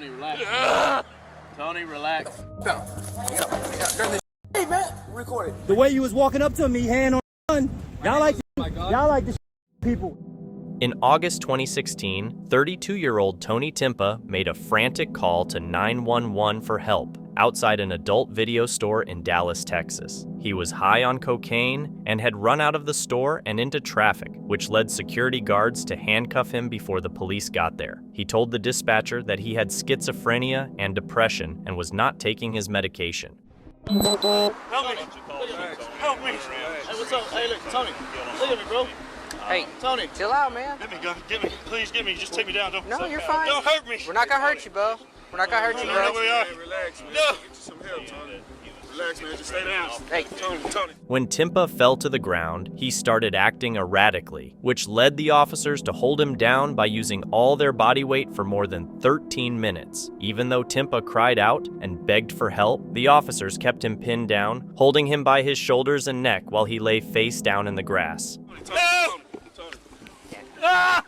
Tony, relax. Tony, relax. Hey, man, record it. The way you was walking up to me, hand on gun, y'all like the people. In August 2016, 32-year-old Tony Tempa made a frantic call to 911 for help outside an adult video store in Dallas, Texas. He was high on cocaine and had run out of the store and into traffic, which led security guards to handcuff him before the police got there. He told the dispatcher that he had schizophrenia and depression and was not taking his medication. Help me! Help me! Hey, what's up? Hey, look, Tony. Look at me, bro. Hey, Tony. Chill out, man. Get me, gun. Get me. Please get me. Just take me down. Don't. No, you're fine. Don't hurt me. We're not gonna hurt you, bro. We're not gonna hurt you, bro. Hey, Relax, man. No. Get you some help, Tony. Relax, man. Just stay down. Hey, Tony. When Tempa fell to the ground, he started acting erratically, which led the officers to hold him down by using all their body weight for more than 13 minutes. Even though Tempa cried out and begged for help, the officers kept him pinned down, holding him by his shoulders and neck while he lay face down in the grass. Tony. Ah!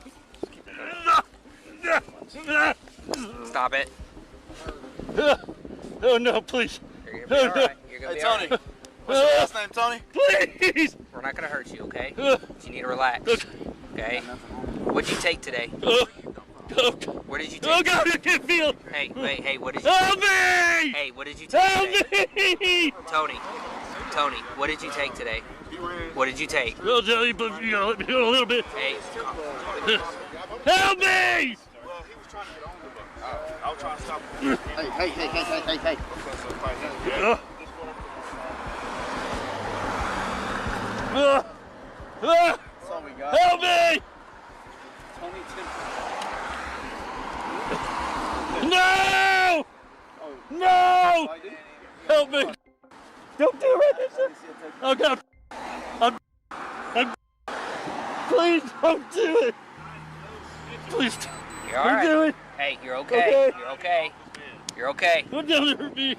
stop it. Oh no, please. You're gonna be all right. You're gonna Hey, be all Tony. right. What's your last name, Tony? Please. We're not gonna hurt you, okay? But you need to relax. Okay? What'd you take today? What did you take? Oh God, I can't feel. Hey, wait, hey, what did you Help take? me! Hey, what did you take Help today? me! Tony, what did you take today? What did you take? I'll tell you, but you gotta let me go a little bit. Hey, Help me! I was trying to stop him. Hey. That's all we got. Help me! Tony Tempa. No! No! Help me! Don't do it! Oh God! I'm please don't do it! Please you're all don't right. do it! Hey, you're okay. Okay. You're okay. You're okay. Don't hurt me!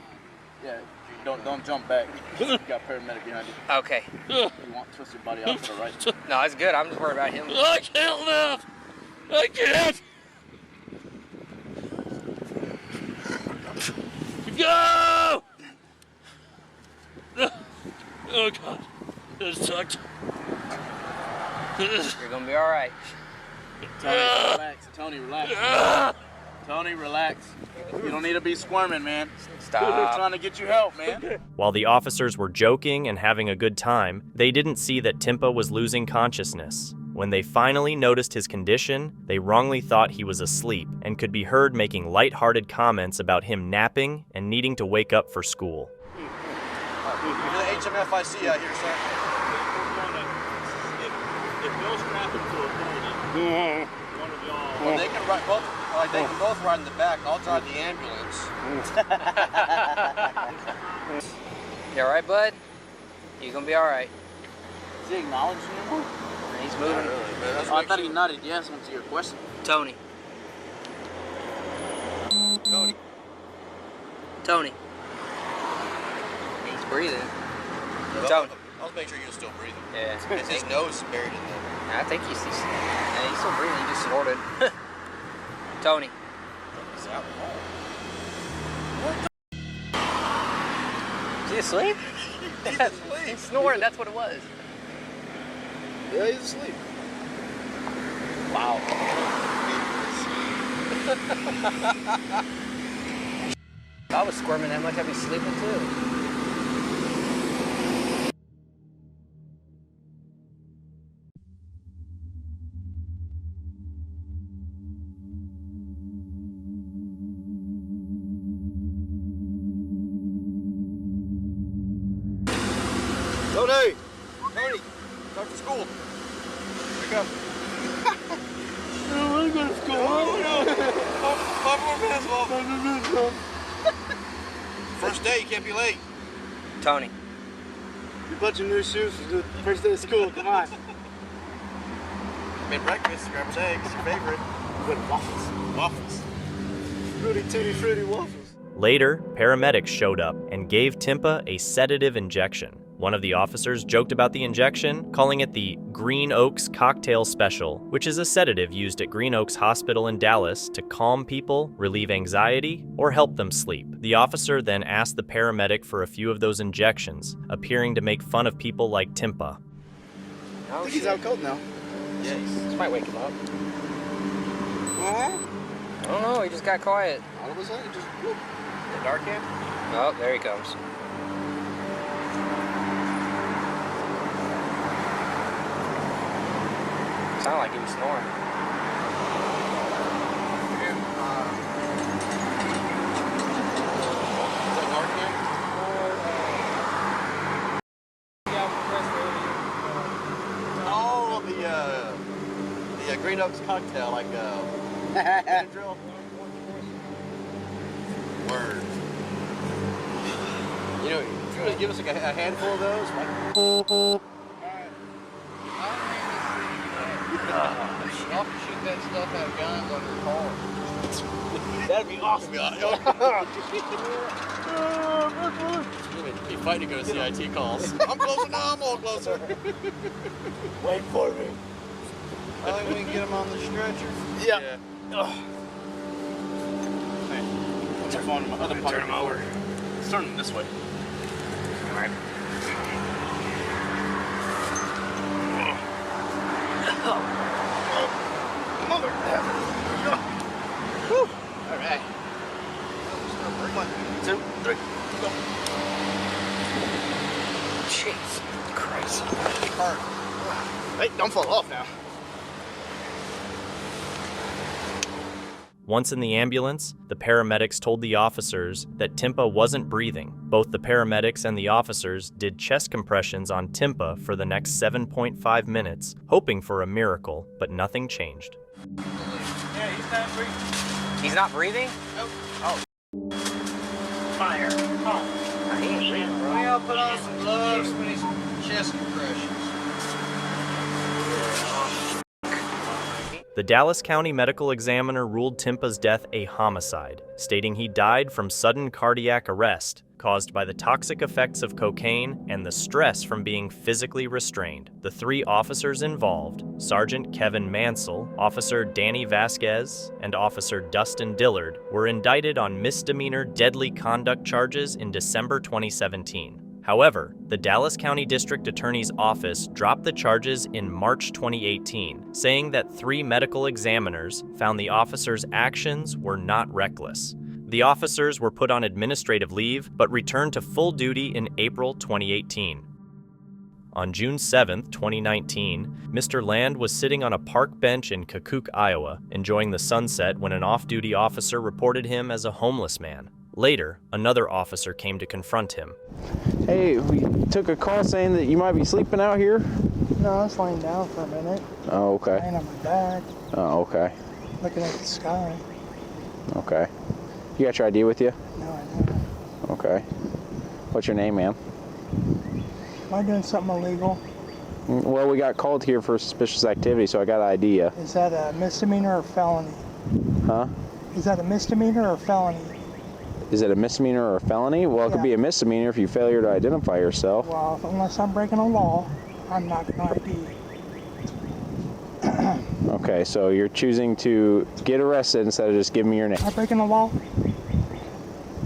Yeah, don't jump back. You got paramedic behind you. Okay. You want to twist your body out to the right. No, it's good. I'm just worried about him. I can't now! I can't! Go! Oh God, this sucked. You're gonna be all right. Tony, relax. Tony, relax. Tony, relax. You don't need to be squirming, man. We're Stop. trying to get you help, man. While the officers were joking and having a good time, they didn't see that Tempa was losing consciousness. When they finally noticed his condition, they wrongly thought he was asleep and could be heard making lighthearted comments about him napping and needing to wake up for school. You're the HMFIC out here, sir. If Bill's trapping to a building, one of y'all. Well, they can both ride in the back. I'll drive the ambulance. You all right, bud? You gonna be all right? Is he acknowledging you anymore? He's moving. Oh, I thought he nodded yes to your question. Tony. Tony. He's breathing. Tony. I'll make sure you're still breathing. Yeah. His nose is buried in there. I think he's still breathing. He just snorted. Tony. Is he asleep? He's snoring. That's what it was. Yeah, he's asleep. Wow. If I was squirming that much, I'd be sleeping too. Tony! Tony! Start to school. Wake up. I'm going to school. Pop more basketball. First day, you can't be late. Tony. You bought your new shoes for the first day of school. Come on. Made breakfast, scrambled eggs, your favorite. With waffles. Waffles. Fruity, tutti, fruity waffles. Later, paramedics showed up and gave Tempa a sedative injection. One of the officers joked about the injection, calling it the Green Oaks Cocktail Special, which is a sedative used at Green Oaks Hospital in Dallas to calm people, relieve anxiety, or help them sleep. The officer then asked the paramedic for a few of those injections, appearing to make fun of people like Tempa. I think he's out cold now. Yeah, this might wake him up. I don't know, he just got quiet. All of a sudden, just whoop. The dark end? Oh, there he comes. Sounded like he was snoring. Oh, the Green Oaks cocktail, like drill. Word. You know, if you would give us like a handful of those, like. Y'all can shoot that stuff, have guns on your car. That'd be awesome. Be fighting to go to CIT calls. I'm closer now, I'm all closer. Wait for me. I think we can get him on the stretcher. Yeah. Hey, what's your phone in my other pocket? Turn him over. Let's turn him this way. All right. Mother. Woo. All right. 1, 2, 3, go. Jeez, Christ. Hard. Hey, don't fall off now. Once in the ambulance, the paramedics told the officers that Tempa wasn't breathing. Both the paramedics and the officers did chest compressions on Tempa for the next 7.5 minutes, hoping for a miracle, but nothing changed. Yeah, he's not breathing. He's not breathing? Nope. Oh. Fire. Oh. He ain't breathing, bro. I'll put on some gloves when he's chest compressions. The Dallas County Medical Examiner ruled Tempa's death a homicide, stating he died from sudden cardiac arrest caused by the toxic effects of cocaine and the stress from being physically restrained. The 3 officers involved, Sergeant Kevin Mansell, Officer Danny Vasquez, and Officer Dustin Dillard, were indicted on misdemeanor deadly conduct charges in December 2017. However, the Dallas County District Attorney's Office dropped the charges in March 2018, saying that 3 medical examiners found the officers' actions were not reckless. The officers were put on administrative leave, but returned to full duty in April 2018. On June 7, 2019, Mr. Land was sitting on a park bench in Kokook, Iowa, enjoying the sunset when an off-duty officer reported him as a homeless man. Later, another officer came to confront him. Hey, we took a call saying that you might be sleeping out here. No, I was laying down for a minute. Oh, okay. Laying on my back. Oh, okay. Looking at the sky. Okay. You got your ID with you? No, I don't. Okay. What's your name, man? Am I doing something illegal? Well, we got called here for suspicious activity, so I got an idea. Is that a misdemeanor or felony? Huh? Is that a misdemeanor or felony? Is it a misdemeanor or a felony? Well, it could be a misdemeanor if you failure to identify yourself. Well, unless I'm breaking a law, I'm not going to ID. Okay, so you're choosing to get arrested instead of just giving me your name. Am I breaking the law?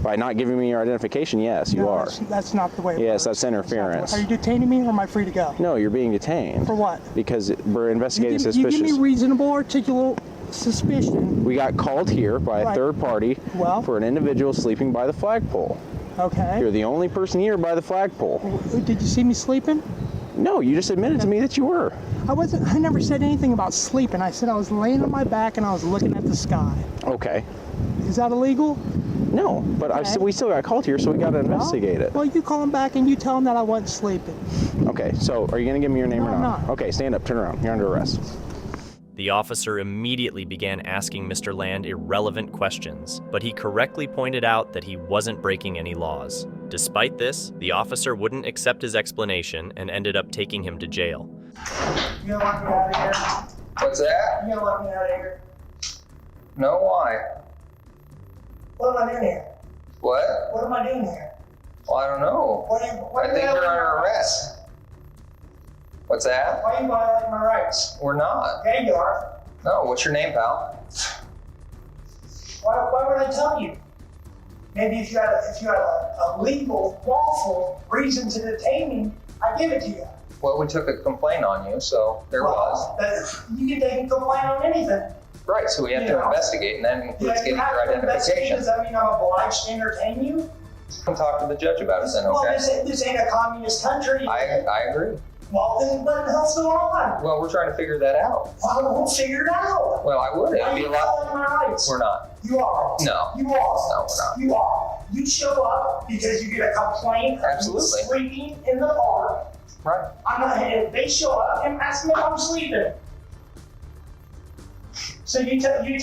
By not giving me your identification, yes, you are. That's not the way it Yes, works. that's interference. Are you detaining me or am I free to go? No, you're being detained. For what? Because we're investigating You suspicious. give me reasonable, articulate suspicion. We got called here by a third party for an individual sleeping by the flagpole. Okay. You're the only person here by the flagpole. Did you see me sleeping? No, you just admitted to me that you were. I never said anything about sleeping. I said I was laying on my back and I was looking at the sky. Okay. Is that illegal? No, but we still got called here, so we got to investigate it. Well, you call him back and you tell him that I wasn't sleeping. Okay, so are you going to give me your name or I'm not? not. Okay, stand up, turn around. You're under arrest. The officer immediately began asking Mr. Land irrelevant questions, but he correctly pointed out that he wasn't breaking any laws. Despite this, the officer wouldn't accept his explanation and ended up taking him to jail. You gonna let me out of here? What's that? You gonna let me out of here? No, why? What am I doing here? What? What am I doing here? Well, I don't know. I think you're under arrest. What's that? Why are you violating my rights? We're not. Yeah, you are. No, what's your name, pal? Why would I tell you? Maybe if you had a legal, lawful reason to detain me, I'd give it to you. Well, we took a complaint on you, so there was. But you can take a complaint on anything. Right, so we have to investigate, and that includes getting your identification. Does that mean I'm obliged to entertain you? You can talk to the judge about it then, okay? Well, this ain't a communist country. I agree. Well, then what the hell's going on? Well, we're trying to figure that out. Well, we'll figure it out. Well, I would. It'd be a lot. My rights. We're not. You are. No. You are. No, we're not. You are. You show up because you get a complaint. Absolutely. Sleeping in the park. Right. I'm not. If they show up and ask me if I'm sleeping. So you tell me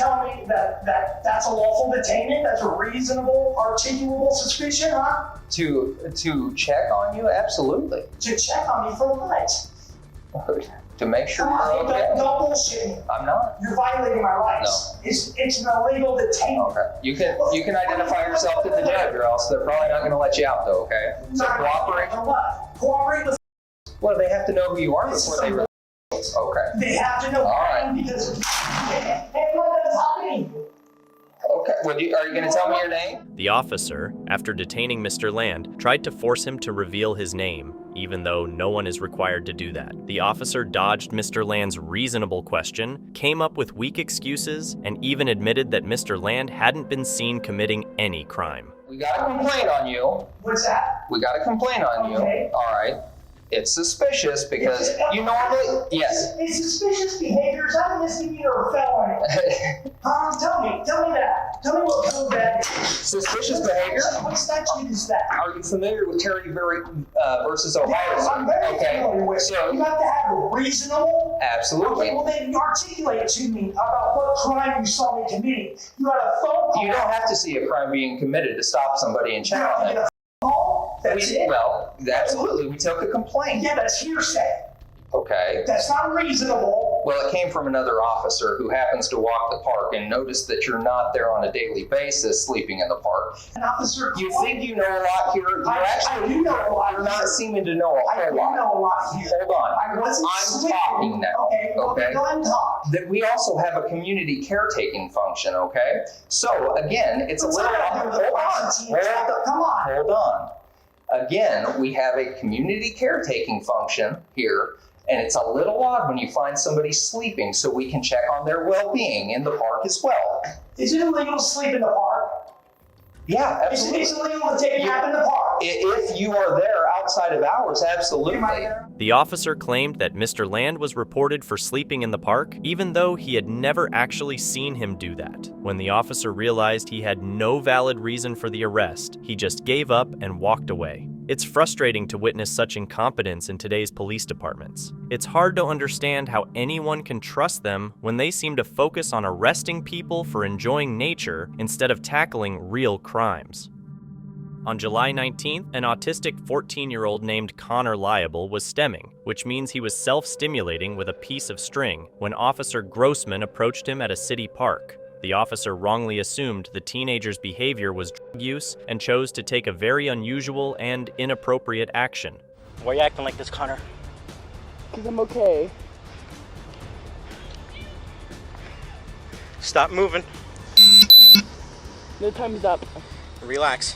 that's a lawful detainment? That's a reasonable, articulable suspicion, huh? To check on you, absolutely. To check on me for what? To make sure Come on, you're okay. don't bullshit me. I'm not. You're violating my rights. No. It's an illegal detainment. Okay. You can identify yourself to the judge, or else they're probably not going to let you out, though. Okay. So cooperate. For what? Cooperate with. Well, they have to know who you are before they. Okay. They have to know. All right. Because. Hey, what is happening? Okay. Are you going to tell me your name? The officer, after detaining Mr. Land, tried to force him to reveal his name, even though no one is required to do that. The officer dodged Mr. Land's reasonable question, came up with weak excuses, and even admitted that Mr. Land hadn't been seen committing any crime. We got a complaint on you. What's that? We got a complaint on you. All right. It's suspicious because you normally, yes. It's suspicious behavior. Is that a misdemeanor or a felony? Tell me that. Tell me what code that is. Suspicious behavior? What statute is that? Are you familiar with Terry versus Ohio? Yes, I'm very familiar with it. So, you have to have a reasonable. Absolutely. Okay, well then articulate to me about what crime you saw me committing. You had a phone call. You don't have to see a crime being committed to stop somebody and check on them. That's it? Well, absolutely. We took a complaint. Yeah, that's hearsay. Okay. That's not reasonable. Well, it came from another officer who happens to walk the park and noticed that you're not there on a daily basis sleeping in the park. An officer. You think you know a lot here? I do know a lot. You're not seeming to know a whole lot. I do know a lot here. Hold on. I wasn't I'm sleeping. talking now. Okay. Go ahead and talk. That we also have a community caretaking function, okay? So, again, it's a little... Hold on. Again, we have a community caretaking function here, and it's a little odd when you find somebody sleeping, so we can check on their well-being in the park as well. Is it illegal to sleep in the park? Yeah, absolutely. Is it illegal to take a nap in the park? If you are there outside of hours, absolutely. The officer claimed that Mr. Land was reported for sleeping in the park, even though he had never actually seen him do that. When the officer realized he had no valid reason for the arrest, he just gave up and walked away. It's frustrating to witness such incompetence in today's police departments. It's hard to understand how anyone can trust them when they seem to focus on arresting people for enjoying nature instead of tackling real crimes. On July 19th, an autistic 14-year-old named Connor Liable was stemming, which means he was self-stimulating with a piece of string, when Officer Grossman approached him at a city park. The officer wrongly assumed the teenager's behavior was drug use and chose to take a very unusual and inappropriate action. Why are you acting like this, Connor? Because I'm okay. Stop moving. No time is up. Relax.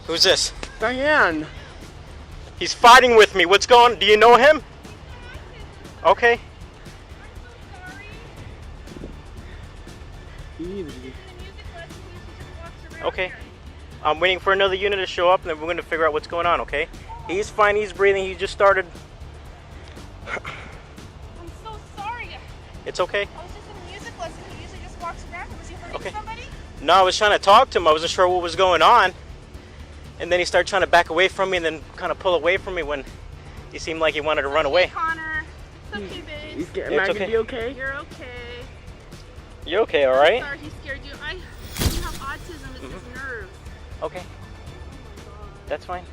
Who's this? Diane. He's fighting with me. What's going on? Do you know him? Okay. Easy. Okay. I'm waiting for another unit to show up, and then we're going to figure out what's going on, okay? He's fine. He's breathing. He just started. I'm so sorry. It's okay. I was just in a music lesson. He usually just walks around. Was he hurting somebody? No, I was trying to talk to him. I wasn't sure what was going on. And then he started trying to back away from me and then kind of pull away from me when he seemed like he wanted to run away. Connor. It's okay, babe. He's getting mad. Okay. You okay? You're okay. You're okay, all right? I'm sorry he scared you. You have autism. It's his nerves. Okay. That's fine.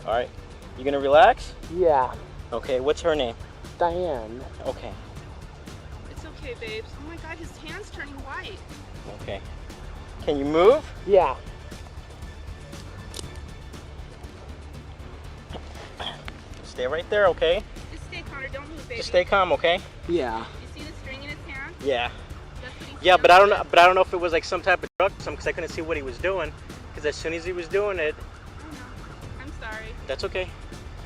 All right. You gonna relax? Yeah. Okay, what's her name? Diane. Okay. It's okay, babes. Oh my God, his hand's turning white. Okay. Can you move? Yeah. Stay right there, okay? Just stay, Connor. Don't move, baby. Just stay calm, okay? Yeah. You see the string in his hand? Yeah. That's what he's Yeah, doing. but I don't know if it was like some type of drug or something, because I couldn't see what he was doing. Because as soon as he was doing it, Oh, no. I'm sorry. that's okay.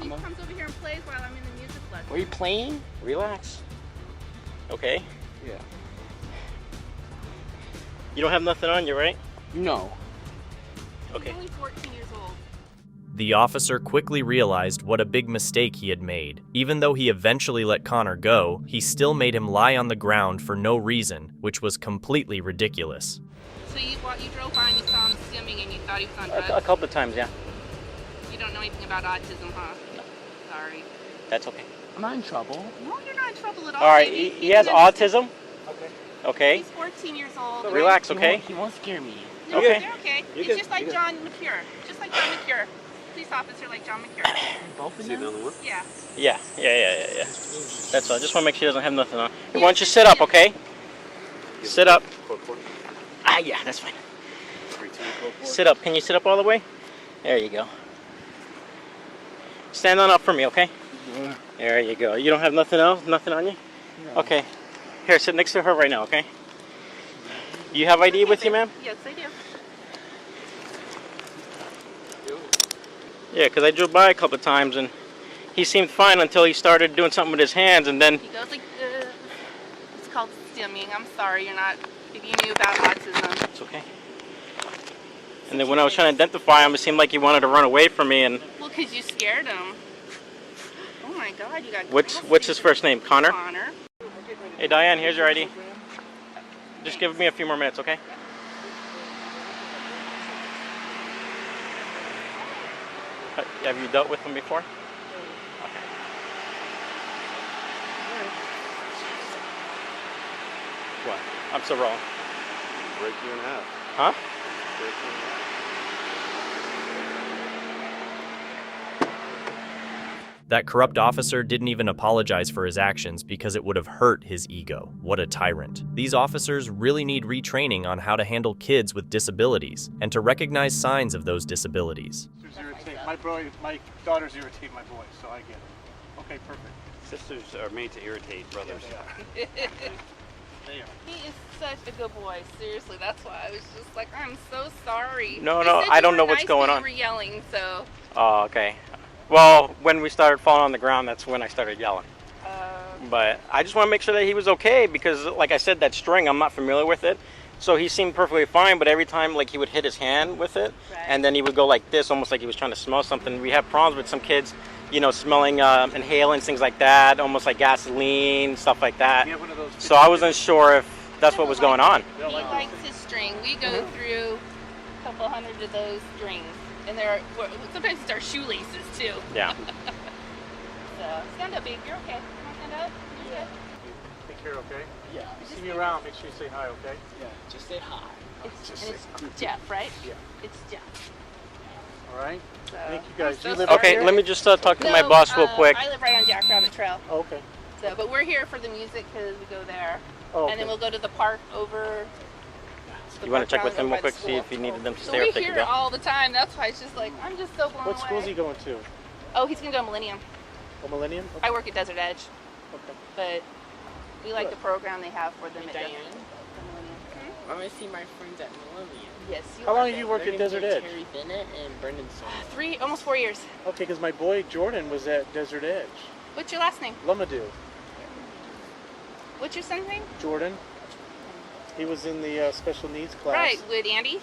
He comes over here and plays while I'm in the music lesson. Were you playing? Relax. Okay? Yeah. You don't have nothing on you, right? No. Okay. He's only 14 years old. The officer quickly realized what a big mistake he had made. Even though he eventually let Connor go, he still made him lie on the ground for no reason, which was completely ridiculous. So you drove by and you saw him stimming and you thought he was on drugs? A couple of times, yeah. You don't know anything about autism, huh? No. Sorry. That's okay. I'm not in trouble. No, you're not in trouble at all. All right, baby. he has autism. Okay. Okay. He's 14 years old. Relax, okay? He won't scare me. No, Okay. they're okay. You It's good. just like You good. John McCure. Just like John McCure. Police officer like John McCure. Both of them? Yeah. Yeah. That's all. I just want to make sure he doesn't have nothing on. Hey, why don't you sit up, okay? Sit up. Ah, yeah, that's fine. Sit up. Can you sit up all the way? There you go. Stand on up for me, okay? Yeah. There you go. You don't have nothing else? Nothing on you? No. Okay. Here, sit next to her right now, okay? You have ID with you, ma'am? Yes, I do. Yeah, because I drove by a couple of times and he seemed fine until he started doing something with his hands, and then... He goes like this. It's called stimming. I'm sorry, you're not... If you knew about autism. It's okay. And then when I was trying to identify him, it seemed like he wanted to run away from me, and... Well, because you scared him. Oh my God, you got... What's his first name? Connor? Connor. Hey, Diane, here's your ID. Just give me a few more minutes, okay? Have you dealt with him before? Okay. What? I'm so wrong. Break you in half. Huh? Break you in half. That corrupt officer didn't even apologize for his actions because it would have hurt his ego. What a tyrant. These officers really need retraining on how to handle kids with disabilities and to recognize signs of those disabilities. My daughters irritate my boys, so I get it. Okay, perfect. Sisters are made to irritate brothers. They are. He is such a good boy. Seriously, that's why I was just like, I'm so sorry. No, They said I you don't were know what's nice, going but on. You were yelling, so. Oh, okay. Well, when we started falling on the ground, that's when I started yelling. But I just want to make sure that he was okay because, like I said, that string, I'm not familiar with it. So he seemed perfectly fine, but every time like he would hit his hand with it, and then he would go like this, almost like he was trying to smell something. We have problems with some kids, you know, smelling inhalants, things like that, almost like gasoline, stuff like that. So I wasn't sure if that's what was going on. He likes his string. We go through a couple hundred of those strings. And sometimes it's our shoelaces too. Yeah. So stand up, babe. You're okay. You want to stand up? You're good. Take care, okay? Yeah. You see me around, make sure you say hi, okay? Yeah. Just say hi. It's Jeff, right? Yeah. It's Jeff. All right. So, Thank you guys. I'm so You live Okay, up here? let me just talk to my boss real quick. I live right on Jackrabbit Trail. Oh, okay. So, but we're here for the music because we go there. Oh, okay. And then we'll go to the park over. You want to check with him real quick, see if he needed them to So stay or we're if they could here go? all the time. That's why it's just like, I'm just so blown What away. school is he going to? Oh, he's going to go to Millennium. Oh, Millennium? I work at Desert Edge. Okay. But we like the program they have for them at Diane? Millennium. I want to see my friends at Millennium. Yes. How long have you worked at Desert Edge? Terry Bennett and Brendan Stone. Almost 4 years. Okay, because my boy Jordan was at Desert Edge. What's your last name? Lumadou. What's your son's name? Jordan. He was in the special needs class. Right, with Andy.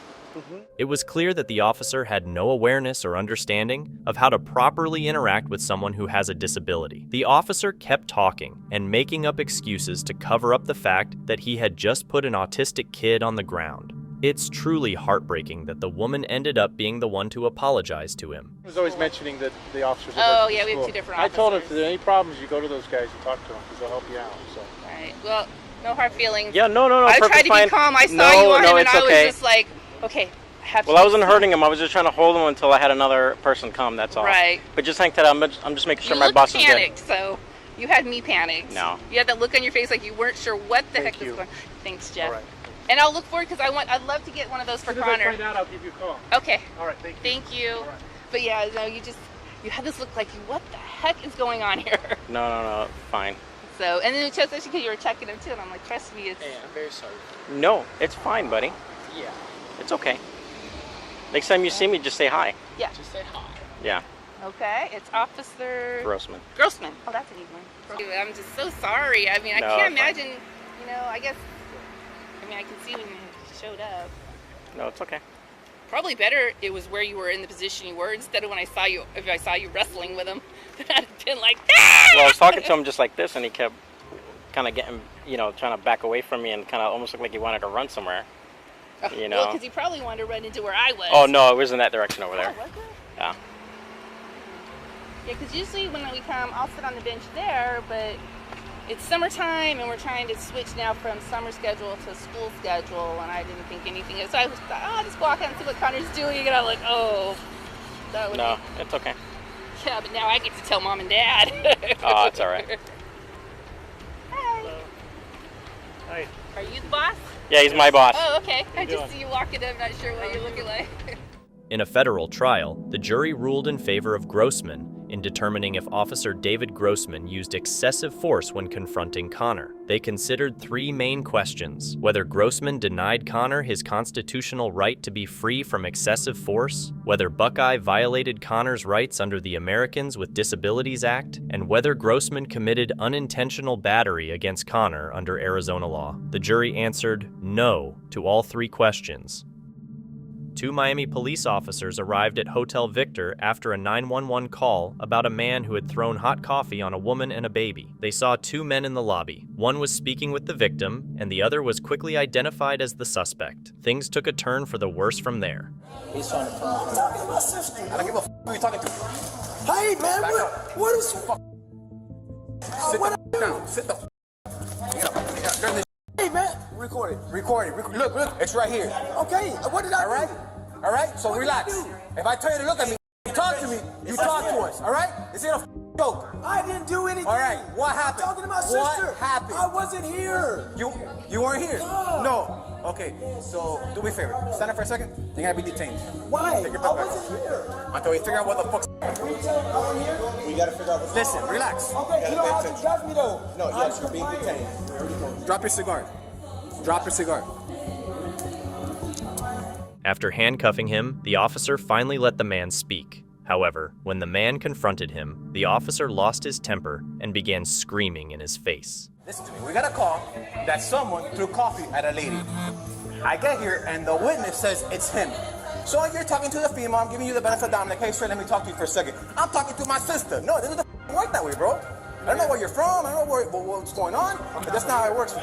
It was clear that the officer had no awareness or understanding of how to properly interact with someone who has a disability. The officer kept talking and making up excuses to cover up the fact that he had just put an autistic kid on the ground. It's truly heartbreaking that the woman ended up being the one to apologize to him. He was always mentioning that the officers. Oh, yeah, we have two different I told him if officers. there are any problems, you go to those guys and talk to them because they'll help you out. So. Right. Well, no hard feelings. Yeah, no, I tried to be calm. I saw you on him, and I was just like, okay, I have to. Well, I wasn't hurting him. I was just trying to hold him until I had another person come. That's all. Right. But just think that I'm just making sure You my looked boss is panicked, good. so you had me panicked. No. You had that look on your face like you weren't sure what the heck was going on. Thanks, Jeff. All right. And I'll look forward because I'd love to get one of those for As soon as I Connor. find out, I'll give you a call. Okay. All right, thank you. Thank you. All right. But yeah, no, You had this look like, what the heck is going on here? No, fine. So, and then especially because you were checking him too, and I'm like, trust me, it's... Hey, I'm very sorry. No, it's fine, buddy. Yeah. It's okay. Next time you see me, just say hi. Yeah. Just say hi. Yeah. Okay, it's Officer... Grossman. Grossman. Oh, that's an easy one. I'm just so sorry. I mean, I No, can't it's fine. imagine, you know, I guess... I mean, I can see when you showed up. No, it's okay. Probably better it was where you were in the position you were instead of when I saw you, if I saw you wrestling with him, then I'd have been like, ah! Well, I was talking to him just like this, and he kept kind of getting, you know, trying to back away from me and kind of almost looked like he wanted to run somewhere. You know? Well, because he probably wanted to run into where I was. Oh, no, it was in that direction over there. Oh, was it? Yeah. Yeah, because usually when we come, I'll sit on the bench there, but it's summertime and we're trying to switch now from summer schedule to school schedule, and I didn't think anything of it. So I was like, oh, I'll just walk out and see what Connor's doing, and I'm like, oh, that would No, be... it's okay. Yeah, but now I get to tell Mom and Dad. Oh, it's all right. Hi. Hi. Are you the boss? Yeah, he's my boss. Oh, okay. I you just doing? see you walking in. I'm not sure what you're looking like. In a federal trial, the jury ruled in favor of Grossman in determining if Officer David Grossman used excessive force when confronting Connor. They considered three main questions: whether Grossman denied Connor his constitutional right to be free from excessive force, whether Buckeye violated Connor's rights under the Americans with Disabilities Act, and whether Grossman committed unintentional battery against Connor under Arizona law. The jury answered no to all three questions. Two Miami police officers arrived at Hotel Victor after a 911 call about a man who had thrown hot coffee on a woman and a baby. They saw two men in the lobby. One was speaking with the victim, and the other was quickly identified as the suspect. Things took a turn for the worse from there. He's trying to talk to my sister. I don't give a who you're talking to. Hey, man, what is... Sit down. Sit the down. Hey, man. Record it. Look, it's right here. Okay, what did I do? All right, so relax. If I tell you to look at me, talk to me, you talk to us, all right? This ain't a joke. I didn't do anything. All right, what happened? I'm talking to my sister. What happened? I wasn't here. You weren't here? No. Okay, so do me a favor. Stand up for a second. You're gonna be detained. Why? Take your I back. wasn't here. Until we figure out what the fuck's... We gotta figure out what's... Listen, relax. Okay, you don't have to judge me though. No, yes, you're being detained. Drop your cigar. Drop your cigar. After handcuffing him, the officer finally let the man speak. However, when the man confronted him, the officer lost his temper and began screaming in his face. Listen to me. We got a call that someone threw coffee at a lady. I get here and the witness says it's him. So you're talking to the female. I'm giving you the benefit of the doubt. I'm like, hey, sir, let me talk to you for a second. I'm talking to my sister. No, this doesn't work that way, bro. I don't know where you're from. I don't know what's going on. But that's not how it works.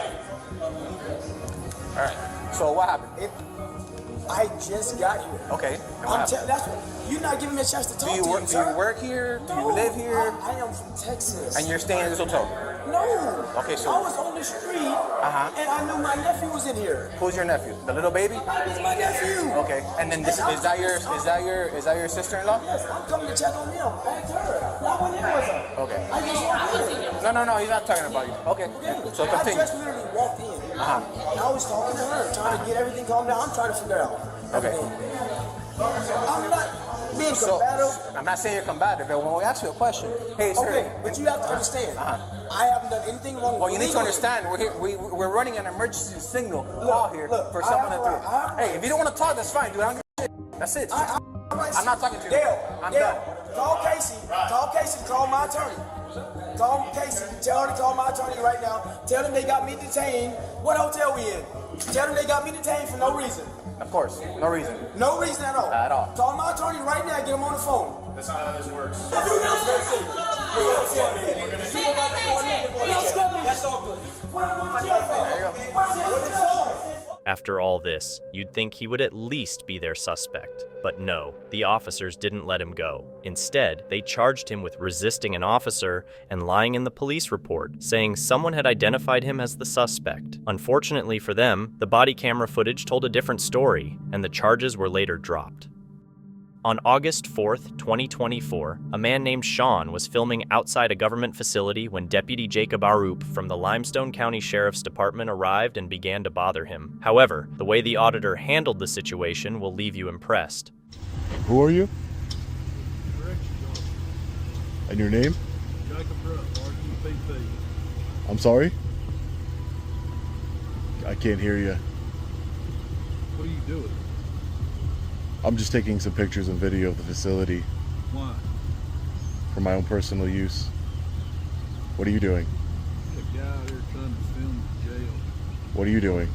All right. So what happened? I just got here. Okay. That's what, you're not giving me a chance to talk to you, Do you work here? Do you live here? I am from Texas. And you're staying in this hotel? No. Okay, so... I was on the street, and I knew my nephew was in here. Who's your nephew? The little baby? It's my nephew. Okay. And then is that your sister-in-law? Yes, I'm coming to check on him. Ask her. Not when you was on. Okay. I just walked in. No, he's not talking about you. Okay. So I continue. just literally walked in. And I was talking to her, trying to get everything calmed down. I'm trying to figure out. Okay. I'm not being combative. I'm not saying you're combative, but when we ask you a question, hey, sir. Okay, but you have to understand. I haven't done anything wrong. Well, you need to understand. We're here. We're running an emergency signal call here for someone to do. Hey, if you don't want to talk, that's fine, dude. I don't give a shit. That's it. I'm not talking to you. I'm done. Call Casey. Call Casey. Call my attorney. Call Casey. Tell her to call my attorney right now. Tell them they got me detained. What hotel we in? Tell them they got me detained for no reason. Of course, no reason. No reason at all. At all. Call my attorney right now. Get him on the phone. That's not how this works. After all this, you'd think he would at least be their suspect. But no, the officers didn't let him go. Instead, they charged him with resisting an officer and lying in the police report, saying someone had identified him as the suspect. Unfortunately for them, the body camera footage told a different story, and the charges were later dropped. On August 4th, 2024, a man named Sean was filming outside a government facility when Deputy Jacob Arup from the Limestone County Sheriff's Department arrived and began to bother him. However, the way the auditor handled the situation will leave you impressed. Who are you? And your name? Jacob Rupp, RUPP. I'm sorry? I can't hear you. What are you doing? I'm just taking some pictures and video of the facility. Why? For my own personal use. What are you doing? A guy out here trying to film the jail. What are you doing?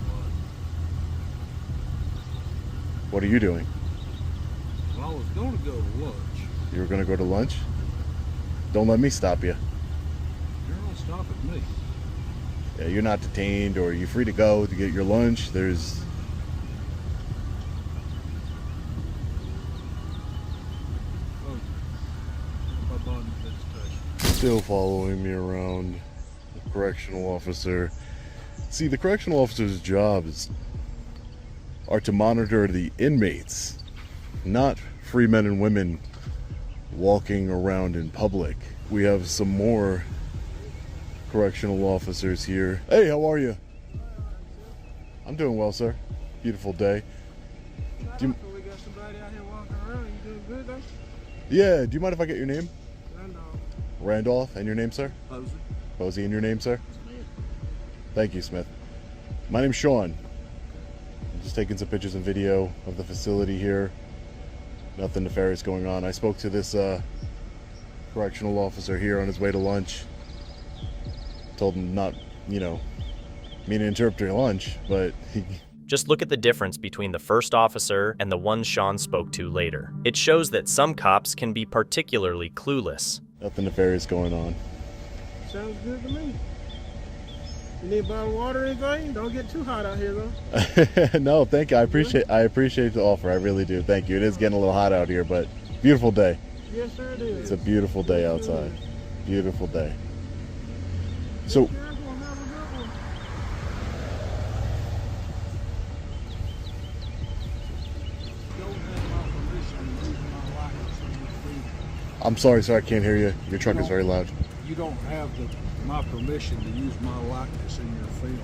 What are you doing? Well, I was going to go to lunch. You were going to go to lunch? Don't let me stop you. You're not stopping me. Yeah, you're not detained, or you're free to go to get your lunch. There's... Still following me around, the correctional officer. See, the correctional officer's jobs are to monitor the inmates, not free men and women walking around in public. We have some more correctional officers here. Hey, how are you? I'm doing well, sir. Beautiful day. Do you... We got somebody out here walking around. You doing good, though? Yeah, do you mind if I get your name? Randolph. Randolph, and your name, sir? Posey. Posey, and your name, sir? Smith. Thank you, Smith. My name's Sean. I'm just taking some pictures and video of the facility here. Nothing nefarious going on. I spoke to this correctional officer here on his way to lunch. Told him not, you know, me to interrupt your lunch, but he... Just look at the difference between the first officer and the one Sean spoke to later. It shows that some cops can be particularly clueless. Nothing nefarious going on. Sounds good to me. You need a bottle of water or anything? Don't get too hot out here, though. No, thank you. I appreciate the offer. I really do. Thank you. It is getting a little hot out here, but beautiful day. Yes, sir, it is. It's a beautiful day outside. Beautiful day. So... I'm sorry, sir. I can't hear you. Your truck is very loud. You don't have my permission to use my likeness in your film.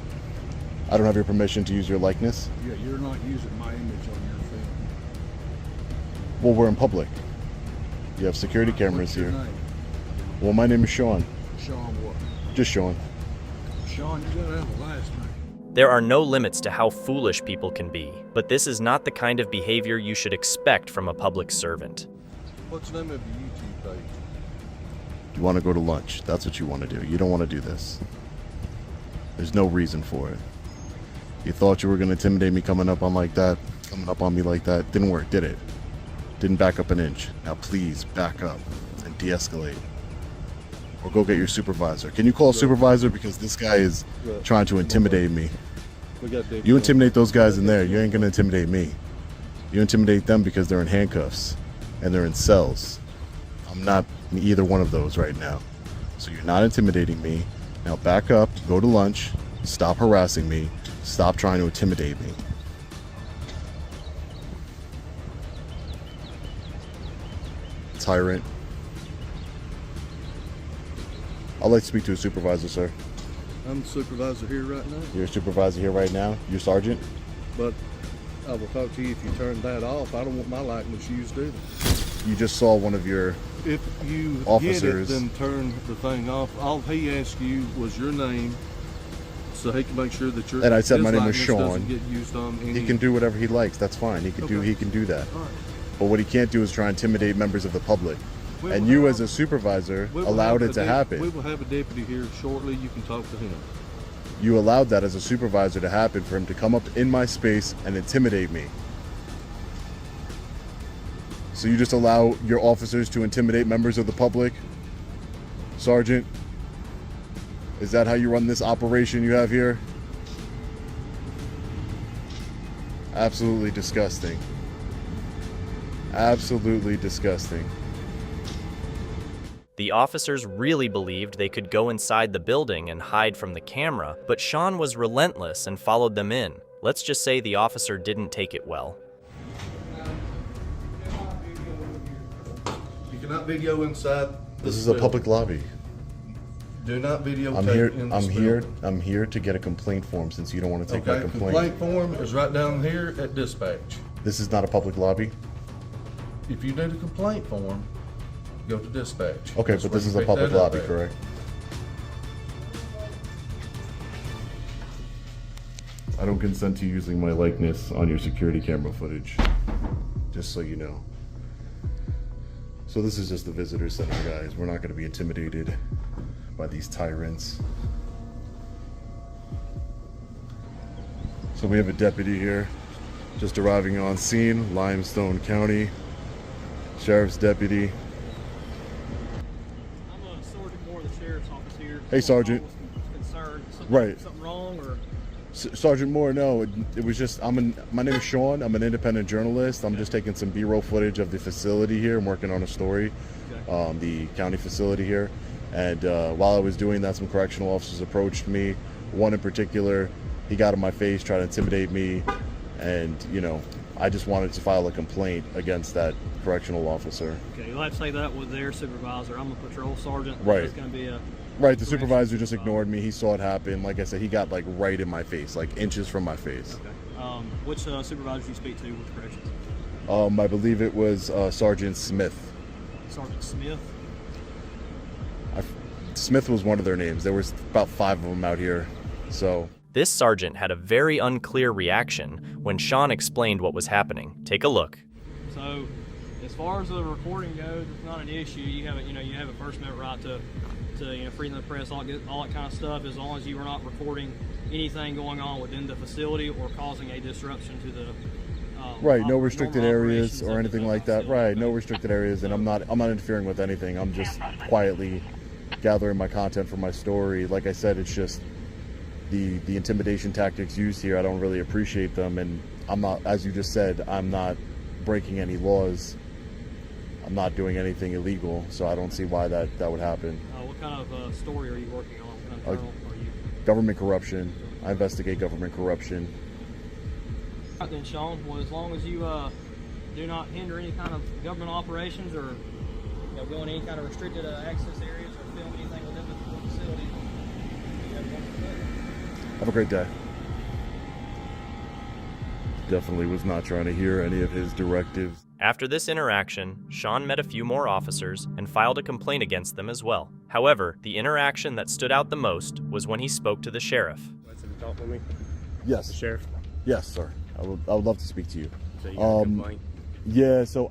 I don't have your permission to use your likeness? Yeah, you're not using my image on your film. Well, we're in public. You have security cameras here. Name? Well, my name is Sean. Sean what? Just Sean. Sean, you gotta have a last name. There are no limits to how foolish people can be, but this is not the kind of behavior you should expect from a public servant. What's the name of your YouTube page? You want to go to lunch. That's what you want to do. You don't want to do this. There's no reason for it. You thought you were going to intimidate me coming up on me like that. Didn't work, did it? Didn't back up an inch. Now please back up and de-escalate. Or go get your supervisor. Can you call a supervisor? Because this guy is trying to intimidate me. You intimidate those guys in there, you ain't going to intimidate me. You intimidate them because they're in handcuffs and they're in cells. I'm not in either one of those right now. So you're not intimidating me. Now back up, go to lunch, stop harassing me, stop trying to intimidate me. Tyrant. I'd like to speak to a supervisor, sir. I'm the supervisor here right now. You're a supervisor here right now? You're sergeant? But I will talk to you if you turn that off. I don't want my likeness used either. You just saw one of your if you officers. Get it, then turn the thing off. All he asked you was your name, so he can make sure that your and I said my name is Sean. Doesn't get used on any... He can do whatever he likes. That's fine. He can do that. All right. But what he can't do is try and intimidate members of the public. And you, as a supervisor, allowed it to happen. We will have a deputy here shortly. You can talk to him. You allowed that as a supervisor to happen, for him to come up in my space and intimidate me. So you just allow your officers to intimidate members of the public? Sergeant? Is that how you run this operation you have here? Absolutely disgusting. Absolutely disgusting. The officers really believed they could go inside the building and hide from the camera, but Sean was relentless and followed them in. Let's just say the officer didn't take it well. You cannot video inside. This is a public lobby. Do not videotape I'm here to get a complaint form, since you don't want to take my complaint. Complaint form is right down here at dispatch. This is not a public lobby? If you need a complaint form, go to dispatch. Okay, That's but where this you is a pick public that up lobby, at. correct? I don't consent to using my likeness on your security camera footage, just so you know. So this is just the visitor center, guys. We're not going to be intimidated by these tyrants. So we have a deputy here, just arriving on scene, Limestone County, Sheriff's Deputy. I'm a Sergeant Moore of the Sheriff's Office here. Hey, Sergeant. Concerned. Right. Something wrong or? Sergeant Moore, no, it was just, my name is Sean. I'm an independent journalist. I'm just taking some B-roll footage of the facility here. I'm working on a story, the county facility here. And while I was doing that, some correctional officers approached me. One in particular, he got in my face, tried to intimidate me. And, you know, I just wanted to file a complaint against that correctional officer. Okay, you'll have to say that with their supervisor. I'm a patrol sergeant. Right. It's going to be a... Right, the supervisor just ignored me. He saw it happen. Like I said, he got like right in my face, like inches from my face. Okay. Which supervisor did you speak to with corrections? I believe it was Sergeant Smith. Sergeant Smith? Smith was one of their names. There was about 5 of them out here, so... This sergeant had a very unclear reaction when Sean explained what was happening. Take a look. So, as far as the recording goes, it's not an issue. You have a First Amendment right to freedom of the press, all that kind of stuff, as long as you are not recording anything going on within the facility or causing a disruption to the right, no restricted areas or anything like that. Right, no restricted areas, and I'm not interfering with anything. I'm just quietly gathering my content for my story. Like I said, it's just the intimidation tactics used here. I don't really appreciate them, and I'm not, as you just said, I'm not breaking any laws. I'm not doing anything illegal, so I don't see why that would happen. What kind of story are you working on? What kind of journal are you? Government corruption. I investigate government corruption. Right then, Sean. Well, as long as you do not hinder any kind of government operations or go in any kind of restricted access areas or film anything within the facility, you have a wonderful day. Have a great day. Definitely was not trying to hear any of his directives. After this interaction, Sean met a few more officers and filed a complaint against them as well. However, the interaction that stood out the most was when he spoke to the sheriff. Talk with me? Yes. The sheriff? Yes, sir. I would love to speak to you. So you got a complaint? Yeah, so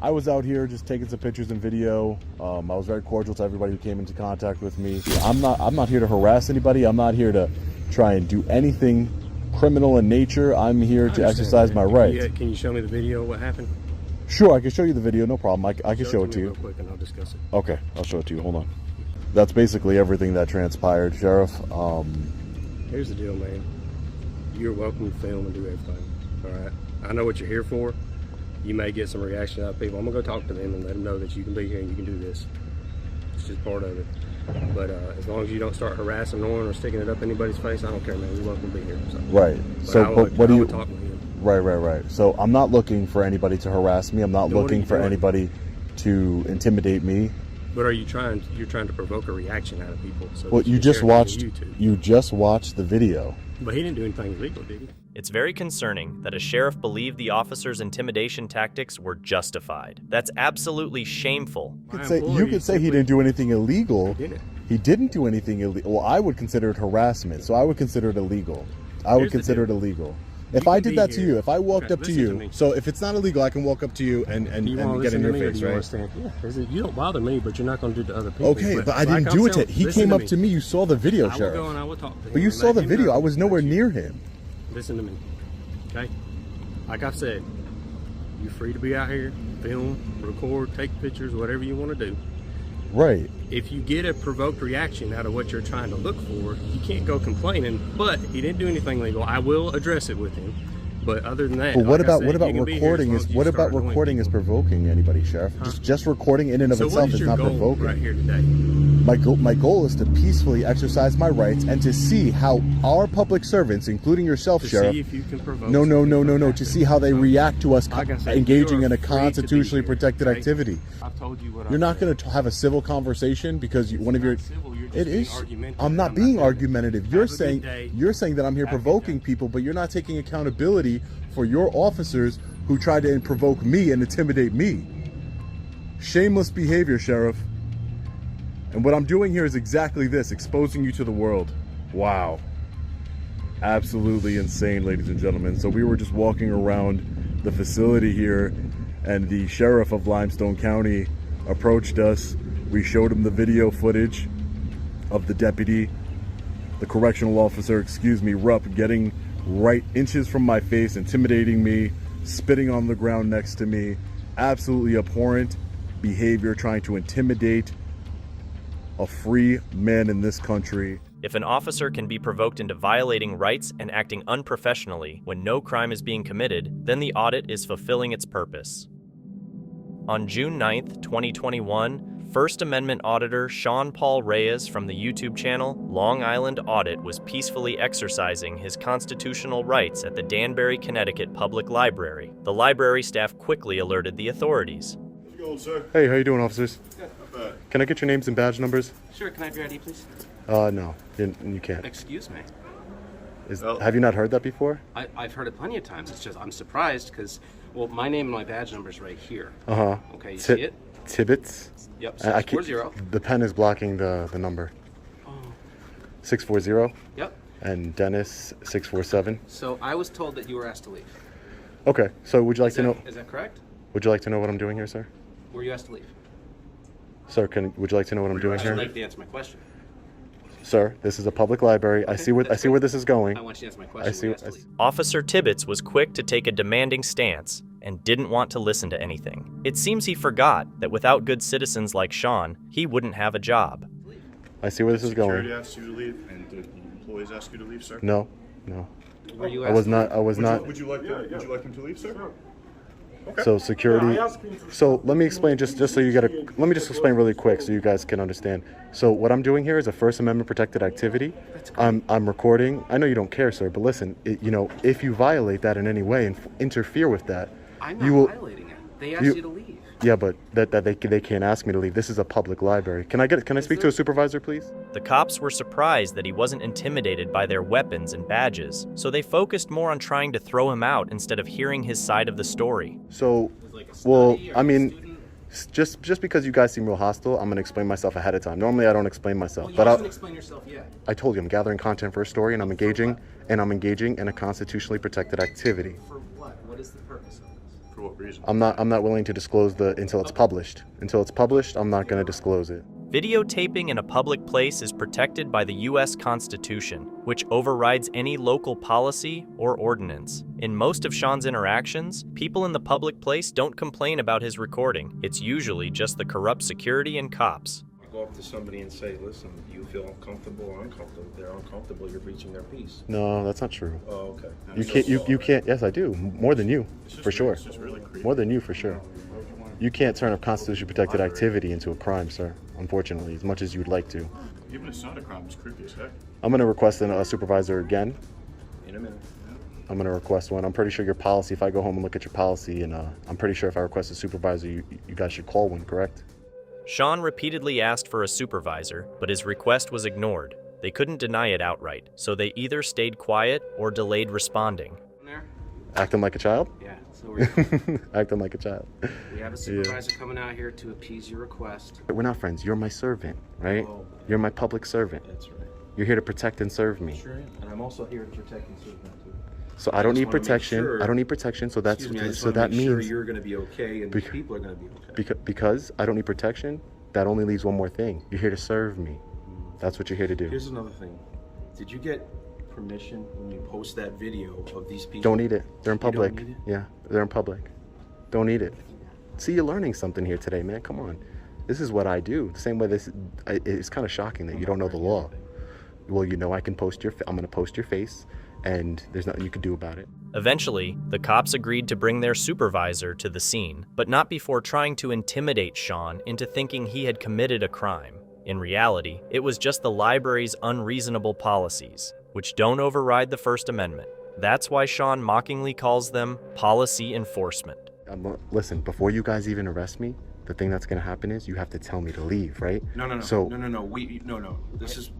I was out here just taking some pictures and video. I was very cordial to everybody who came into contact with me. I'm not here to harass anybody. I'm not here to try and do anything criminal in nature. I'm here to exercise my rights. Can you show me the video of what happened? Sure, I can show you the video, no problem. I can show it to you. Real quick and I'll discuss it. Okay, I'll show it to you. Hold on. That's basically everything that transpired, Sheriff. Here's the deal, man. You're welcome to film and do everything. All right. I know what you're here for. You may get some reaction out of people. I'm gonna go talk to them and let them know that you can be here and you can do this. It's just part of it. But as long as you don't start harassing no one or sticking it up anybody's face, I don't care, man. You're welcome to be here. So. Right. But what do you? Talk with him. Right. So I'm not looking for anybody to harass me. I'm not looking for anybody to intimidate me. But are you trying? You're trying to provoke a reaction out of people. So well, you just watched. You just watched the video. But he didn't do anything illegal, did he? It's very concerning that a sheriff believed the officer's intimidation tactics were justified. That's absolutely shameful. You could say he didn't do anything illegal. He didn't do anything illegal. Well, I would consider it harassment, so I would consider it illegal. I would consider it illegal. If I did that to you, if I walked up to you, so if it's not illegal, I can walk up to you and get in your face, right? Yeah, you don't bother me, but you're not going to do to other people. Okay, but I didn't do it to him. He came up to me. You saw the video, Sheriff. I will go and I will talk to him. But you saw the video. I was nowhere near him. Listen to me, okay? Like I said, you're free to be out here, film, record, take pictures, whatever you want to do. Right. If you get a provoked reaction out of what you're trying to look for, you can't go complaining. But he didn't do anything legal. I will address it with him. But other than that, but what about recording? What about recording is provoking anybody, Sheriff? Just recording in and of itself is not provoking. Right here today. My goal is to peacefully exercise my rights and to see how our public servants, including yourself, Sheriff, see if you can provoke no, to see how they react to us engaging in a constitutionally protected activity. I've told you what you're not going to have a civil conversation because one of your. It is. I'm not being argumentative. You're saying that I'm here provoking people, but you're not taking accountability for your officers who tried to provoke me and intimidate me. Shameless behavior, Sheriff. And what I'm doing here is exactly this, exposing you to the world. Wow. Absolutely insane, ladies and gentlemen. So we were just walking around the facility here, and the sheriff of Limestone County approached us. We showed him the video footage of the deputy, the correctional officer, Rupp, getting right inches from my face, intimidating me, spitting on the ground next to me. Absolutely abhorrent behavior, trying to intimidate a free man in this country. If an officer can be provoked into violating rights and acting unprofessionally when no crime is being committed, then the audit is fulfilling its purpose. On June 9th, 2021, First Amendment auditor Sean Paul Reyes from the YouTube channel Long Island Audit was peacefully exercising his constitutional rights at the Danbury, Connecticut Public Library. The library staff quickly alerted the authorities. How's it going, sir? Hey, how you doing, officers? Good. Not bad. Can I get your names and badge numbers? Sure, can I have your ID, please? No, you can't. Excuse me. Have you not heard that before? I've heard it plenty of times. It's just I'm surprised because, well, my name and my badge number's right here. Uh-huh. Okay, you see it? Tibbets? Yep, I 640. The pen is blocking the number. Oh. 640? Yep. And Dennis, 647? So I was told that you were asked to leave. Okay, so would you like to know... Is that correct? Would you like to know what I'm doing here, sir? Were you asked to leave? Sir, would you like to know what I'm doing here? I'd like to answer my question. Sir, this is a public library. I see where this is going. I want you to answer my question. Officer Tibbets was quick to take a demanding stance and didn't want to listen to anything. It seems he forgot that without good citizens like Sean, he wouldn't have a job. I see where this is going. Security asked you to leave, and the employees asked you to leave, sir? No. Were you I was not. Would you like him to leave, sir? Okay. So security. So let me explain just so you let me just explain really quick so you guys can understand. So what I'm doing here is a First Amendment protected activity. I'm recording. I know you don't care, sir, but listen, if you violate that in any way and interfere with that, I'm not violating it. They asked you to leave. Yeah, but they can't ask me to leave. This is a public library. Can I speak to a supervisor, please? The cops were surprised that he wasn't intimidated by their weapons and badges, so they focused more on trying to throw him out instead of hearing his side of the story. So, well, I mean, just because you guys seem real hostile, I'm gonna explain myself ahead of time. Normally, I don't explain myself, Well, you haven't explained yourself yet. I told you I'm gathering content for a story, and I'm engaging in a constitutionally protected activity. For what? What is the purpose of this? For what reason? I'm not willing to disclose until it's published. Until it's published, I'm not going to disclose it. Videotaping in a public place is protected by the U.S. Constitution, which overrides any local policy or ordinance. In most of Sean's interactions, people in the public place don't complain about his recording. It's usually just the corrupt security and cops. Go up to somebody and say, listen, you feel uncomfortable or uncomfortable? If they're uncomfortable, you're breaching their peace. No, that's not true. Oh, okay. You can't. Yes, I do. More than you, for sure. More than you, for sure. You can't turn a constitutionally protected activity into a crime, sir. Unfortunately, as much as you'd like to. Even if it's not a crime, it's creepy as heck. I'm going to request a supervisor again. In a minute. I'm going to request one. I'm pretty sure your policy, if I go home and look at your policy, and I'm pretty sure if I request a supervisor, you guys should call one, correct? Sean repeatedly asked for a supervisor, but his request was ignored. They couldn't deny it outright, so they either stayed quiet or delayed responding. Acting like a child? Yeah, so we're acting like a child. We have a supervisor coming out here to appease your request. We're not friends. You're my servant, right? Oh. You're my public servant. That's right. You're here to protect and serve me. Sure am. And I'm also here to protect and serve them too. So I don't need protection. I don't need protection. So that's so that means sure you're going to be okay and these people are going to be okay. Because I don't need protection. That only leaves one more thing. You're here to serve me. That's what you're here to do. Here's another thing. Did you get permission when you post that video of these people? Don't need it. They're in public. You don't need it? Yeah, they're in public. Don't need it. See, you're learning something here today, man. Come on. This is what I do. The same way it's kind of shocking that you don't know the law. Well, I can post I'm going to post your face, and there's nothing you can do about it. Eventually, the cops agreed to bring their supervisor to the scene, but not before trying to intimidate Sean into thinking he had committed a crime. In reality, it was just the library's unreasonable policies, which don't override the First Amendment. That's why Sean mockingly calls them policy enforcement. Listen, before you guys even arrest me, the thing that's going to happen is you have to tell me to leave, right? No. So, No.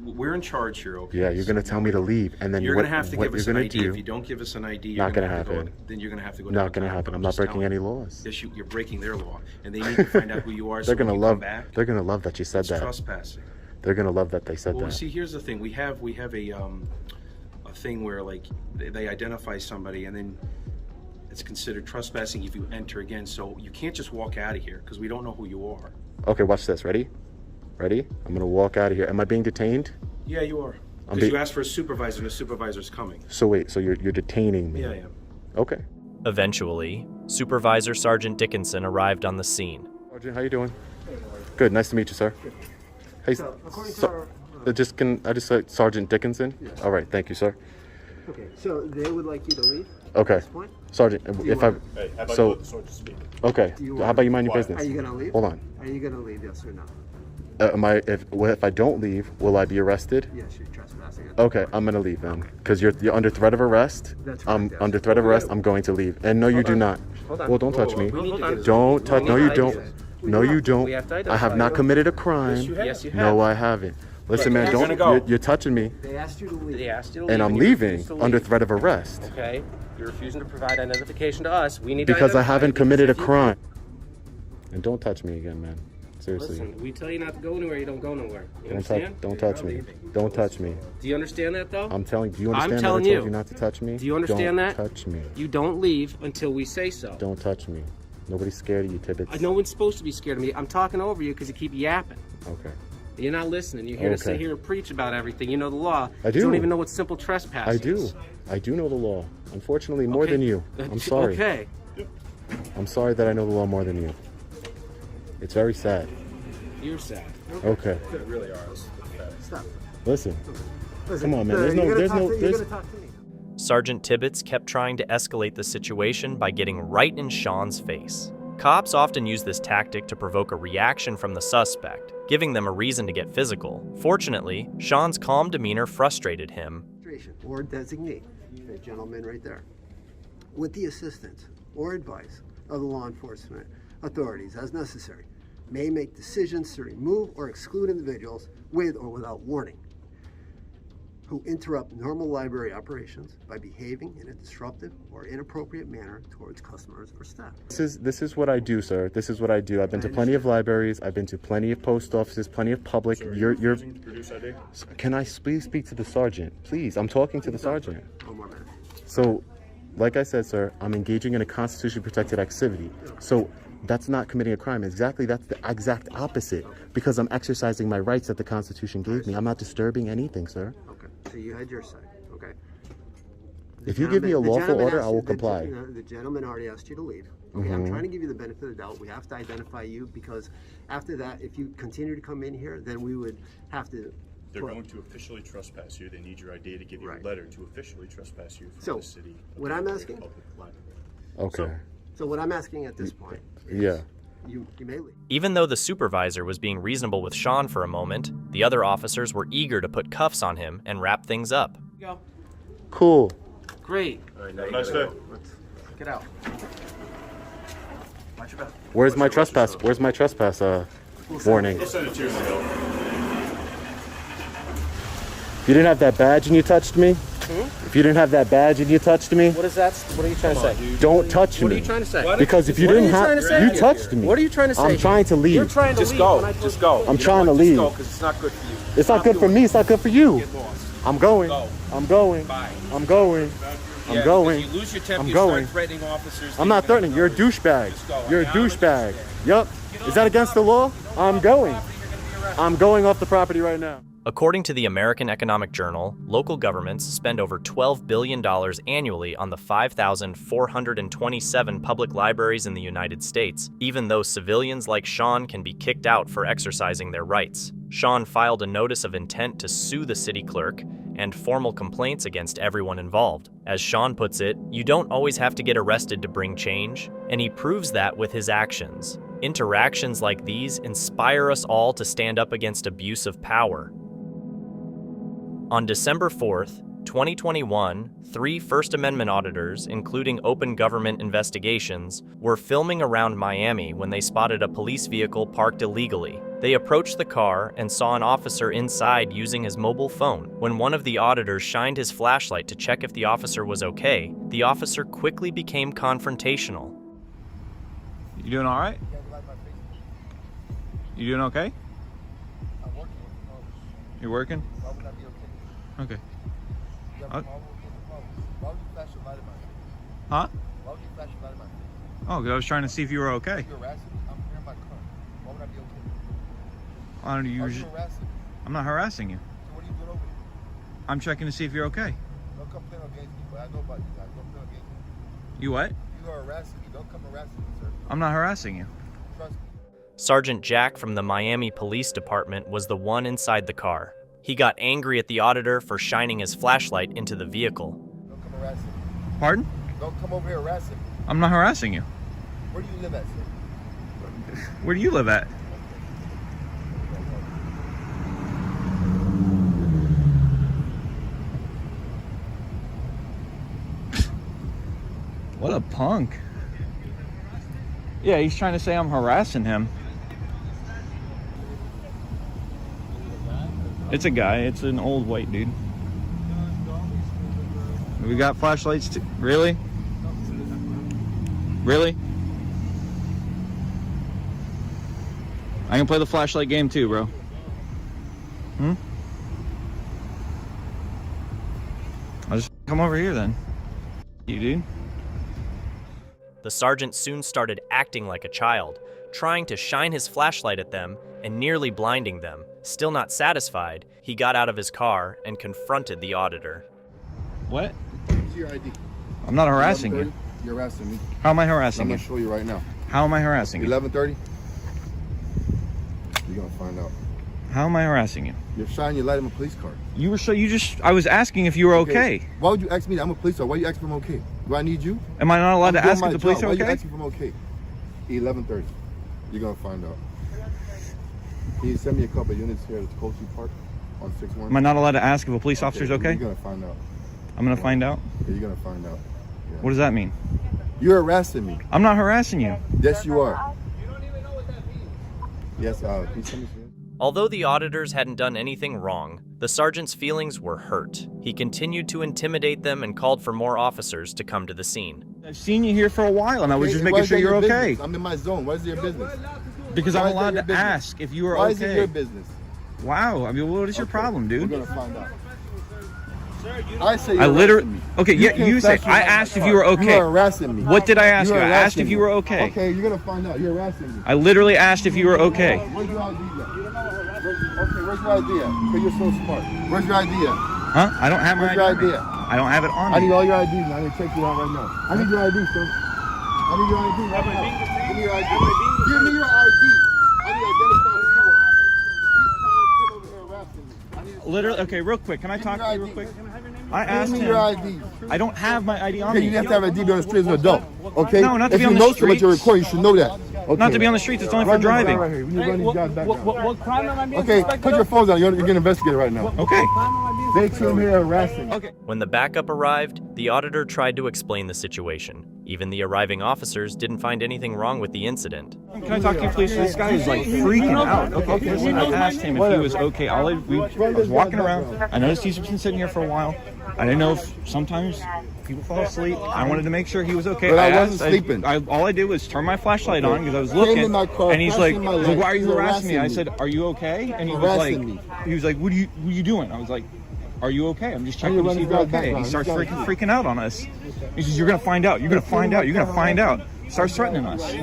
We're in charge here, okay? yeah, you're going to tell me to leave, and then you're what, going to have to what give us you're an going to ID. do? If you don't give us an ID, Not going to have happen. then you're going to have to go. Not going to happen. I'm not breaking any laws. Yes, you're breaking their law, and they need to find out who you are. They're going to love. They're going to love that you said It's that. trespassing. They're going to love that they said Well, that. see, here's the thing. We have a thing where like they identify somebody, and then it's considered trespassing if you enter again. So you can't just walk out of here because we don't know who you are. Okay, watch this. Ready? Ready? I'm going to walk out of here. Am I being detained? Yeah, you are. Because you asked for a supervisor, and the supervisor's coming. So wait, so you're detaining me? Yeah, I am. Okay. Eventually, Supervisor Sergeant Dickinson arrived on the scene. Sergeant, how you doing? Good. Nice to meet you, sir. Hey, So, according to our, can I just say Sergeant Dickinson? Yes. All right, thank you, sir. okay, so they would like you to leave. Okay. At this point? Sergeant, you if I wanna- Hey, how about so you let the sergeant speak? okay, how about you mind your Quiet. business? Are you gonna leave? Hold on. Are you gonna leave? Yes or no? If I don't leave, will I be arrested? Yes, you're trespassing. Okay, I'm gonna leave then, because you're under threat of arrest. That's I'm correct, yes. under threat of arrest. I'm going to leave. And no, you do not. Hold on. Well, don't touch me. We need to get- Don't touch. we No, need you to don't. identify. No, you don't. We have to I have identify not you. committed a crime. Yes, you have. No, I haven't. Listen, man, You're don't. gonna go. You're touching me, They asked you to leave. They asked you to leave. and I'm you leaving refused to under leave. threat of arrest Okay, you're refusing to provide identification to us. We need because to I identify haven't you committed a because if you- crime. And don't touch me again, man. Seriously. Listen, we tell you not to go anywhere, you don't go nowhere. You Don't touch. understand? Don't touch me. Don't touch me. Do you understand that though? I'm telling. Do you understand I'm that telling I told you. you not to touch me? Do you understand Don't that? touch me. You don't leave until we say so. Don't touch me. Nobody's scared of you, Tibbets. No one's supposed to be scared of me. I'm talking over you because you keep yapping. Okay. You're not listening. You're here to sit Okay. here and preach about everything. You know the law. I do. You don't even know what simple trespass I is. do. I do know the law. Unfortunately, more Okay. than you. I'm sorry. Okay. I'm sorry that I know the law more than you. It's very sad. You're sad. Okay. They really are. Stop. Listen. Listen, Come on, man. you're gonna There's talk no. to- You're There's. gonna talk to me. Sergeant Tibbets kept trying to escalate the situation by getting right in Sean's face. Cops often use this tactic to provoke a reaction from the suspect, giving them a reason to get physical. Fortunately, Sean's calm demeanor frustrated him. Or designate, that gentleman right there, with the assistance or advice of the law enforcement authorities as necessary, may make decisions to remove or exclude individuals with or without warning who interrupt normal library operations by behaving in a disruptive or inappropriate manner towards customers or staff. This is what I do, sir. This is what I do. I've been to plenty of libraries. I've been to plenty of post offices, plenty of public. You're. Can I please speak to the sergeant? Please, I'm talking to the sergeant. One more minute. So, like I said, sir, I'm engaging in a constitutionally protected activity. So that's not committing a crime. Exactly, that's the exact opposite. Because I'm exercising my rights that the Constitution gave me. I'm not disturbing anything, sir. Okay, so you had your say, okay? If you give me a lawful order, I will comply. The gentleman already asked you to leave. Okay, I'm Mhm. trying to give you the benefit of the doubt. We have to identify you because after that, if you continue to come in here, then we would have to. They're going to officially trespass you. They need your ID to give you a letter to officially trespass you from So, the city. what I'm asking? Okay. So what I'm asking at this point, Yeah. you may leave. Even though the supervisor was being reasonable with Sean for a moment, the other officers were eager to put cuffs on him and wrap things up. Go. Cool. Great. Nice day. Get out. Where's my trespass? Where's my trespass warning? We'll send it to you in the mail. If you didn't have that badge and you touched me? If you didn't have that badge and you touched me? What is that? What are you trying to say? Don't touch me. What are you trying to say? Because if you What are didn't you trying to say? have, you touched me. What are you trying to say? I'm trying to leave. You're trying to Just leave. go. when I told Just you go. I'm trying to leave. Just go, because it's not good for you. It's not good for me. It's not good for you. I'm going. I'm going. I'm going. I'm going. If you lose your temper, I'm you going. start threatening officers. I'm not threatening. You're a douchebag. You're a douchebag. Yup. Is that against the law? I'm going. I'm going off the property right now. According to the American Economic Journal, local governments spend over $12 billion annually on the 5,427 public libraries in the United States, even though civilians like Sean can be kicked out for exercising their rights. Sean filed a notice of intent to sue the city clerk and formal complaints against everyone involved. As Sean puts it, you don't always have to get arrested to bring change, and he proves that with his actions. Interactions like these inspire us all to stand up against abuse of power. On December 4th, 2021, 3 First Amendment auditors, including open government investigations, were filming around Miami when they spotted a police vehicle parked illegally. They approached the car and saw an officer inside using his mobile phone. When one of the auditors shined his flashlight to check if the officer was okay, the officer quickly became confrontational. You doing all right? You doing okay? I'm working. You're working? Why would I be okay? Okay. You have a problem? Why would you flash your light at my face? Huh? Why would you flash your light at my face? Oh, 'cause I was trying to see if you were okay. You're harassing me. I'm here in my car. Why would I be okay? I don't know, Why are you harassing me? I'm not harassing you. So what are you doing over here? I'm checking to see if you're okay. Don't come playing against me, but I know about you guys. Don't play against me. You what? You are harassing me. Don't come harassing me, sir. I'm not harassing you. Trust me. Sergeant Jack from the Miami Police Department was the one inside the car. He got angry at the auditor for shining his flashlight into the vehicle. Don't come harassing me. Pardon? Don't come over here harassing me. I'm not harassing you. Where do you live at, sir? Where do you live at? What a punk. Yeah, he's trying to say I'm harassing him. It's a guy. It's an old white dude. We got flashlights too. Really? Really? I can play the flashlight game too, bro. I'll just come over here then. You dude. The sergeant soon started acting like a child, trying to shine his flashlight at them and nearly blinding them. Still not satisfied, he got out of his car and confronted the auditor. What? Where's your ID? I'm not harassing you. You're harassing me. How am I harassing I'm you? going to show you right now. How am I harassing you? 11:30. You're going to find out. How am I harassing you? You're shining your light on my police car. You were I was asking if you were okay. Why would you ask me that? I'm a police officer. Why you asking if I'm okay? Do I need you? Am I not allowed to ask if the police are Why okay? you asking if I'm okay? 11:30. You're going to find out. Can you send me a couple of units here at Coastal Park on 6-1? Am I not allowed to ask if a police officer's okay? You're going to find out. I'm going to find out? Yeah, you're going to find out. Yeah. What does that mean? You're harassing me. I'm not harassing you. Yes, you are. You don't even know what that means. Yes, can you send me some? Although the auditors hadn't done anything wrong, the sergeant's feelings were hurt. He continued to intimidate them and called for more officers to come to the scene. I've seen you here for a while and I was just making sure you're okay. Business? I'm in my zone. What is your business? Because I'm allowed to ask if you are okay. Why is it your business? Wow, I mean, what is your problem, dude? We're gonna find out. I say I literally. Okay, yeah, you say I asked if you were okay. You are harassing me. What did I ask you? I asked if you were okay. Okay, you're gonna find out. You're harassing me. I literally asked if you were okay. Where's your ID? Okay, where's your ID? Because you're so smart. Where's your ID? Huh? I don't have my ID. Where's your ID? I don't have it on me. I need all your IDs and I need to check you out right now. I need your ID, sir. I need your ID right now. Give me your ID. Give me your ID. I need to identify who you are. These clowns come over here harassing me. Literally, okay, real quick. Can I talk to you real quick? I asked Give him. me your ID. I don't have my ID on Okay, me. you have to have an ID to be on the streets as an adult. Okay? No, not to be on the If you know so much streets. you're recording, you should know that. Okay. Not to be on the streets. It's only for driving. Right here. We need to run these guys back down. What crime am I being Okay, suspected put your of? phones down. You're getting investigated right now. Okay. They came here harassing. Okay. When the backup arrived, the auditor tried to explain the situation. Even the arriving officers didn't find anything wrong with the incident. Can I talk to you, please? This guy is like freaking out. Okay, listen, I asked him if he was okay. I was walking around. I noticed he's been sitting here for a while. I didn't know if sometimes people fall asleep. I wanted to make sure he was okay. But I wasn't sleeping. All I did was turn my flashlight on because I was looking. And he's like, why are you harassing me? I said, are you okay? And he was like, what are you doing? I was like, are you okay? I'm just checking to see if you're okay. And he starts freaking out on us. He says, you're going to find out. You're going to find out. You're going to find out. Starts threatening us.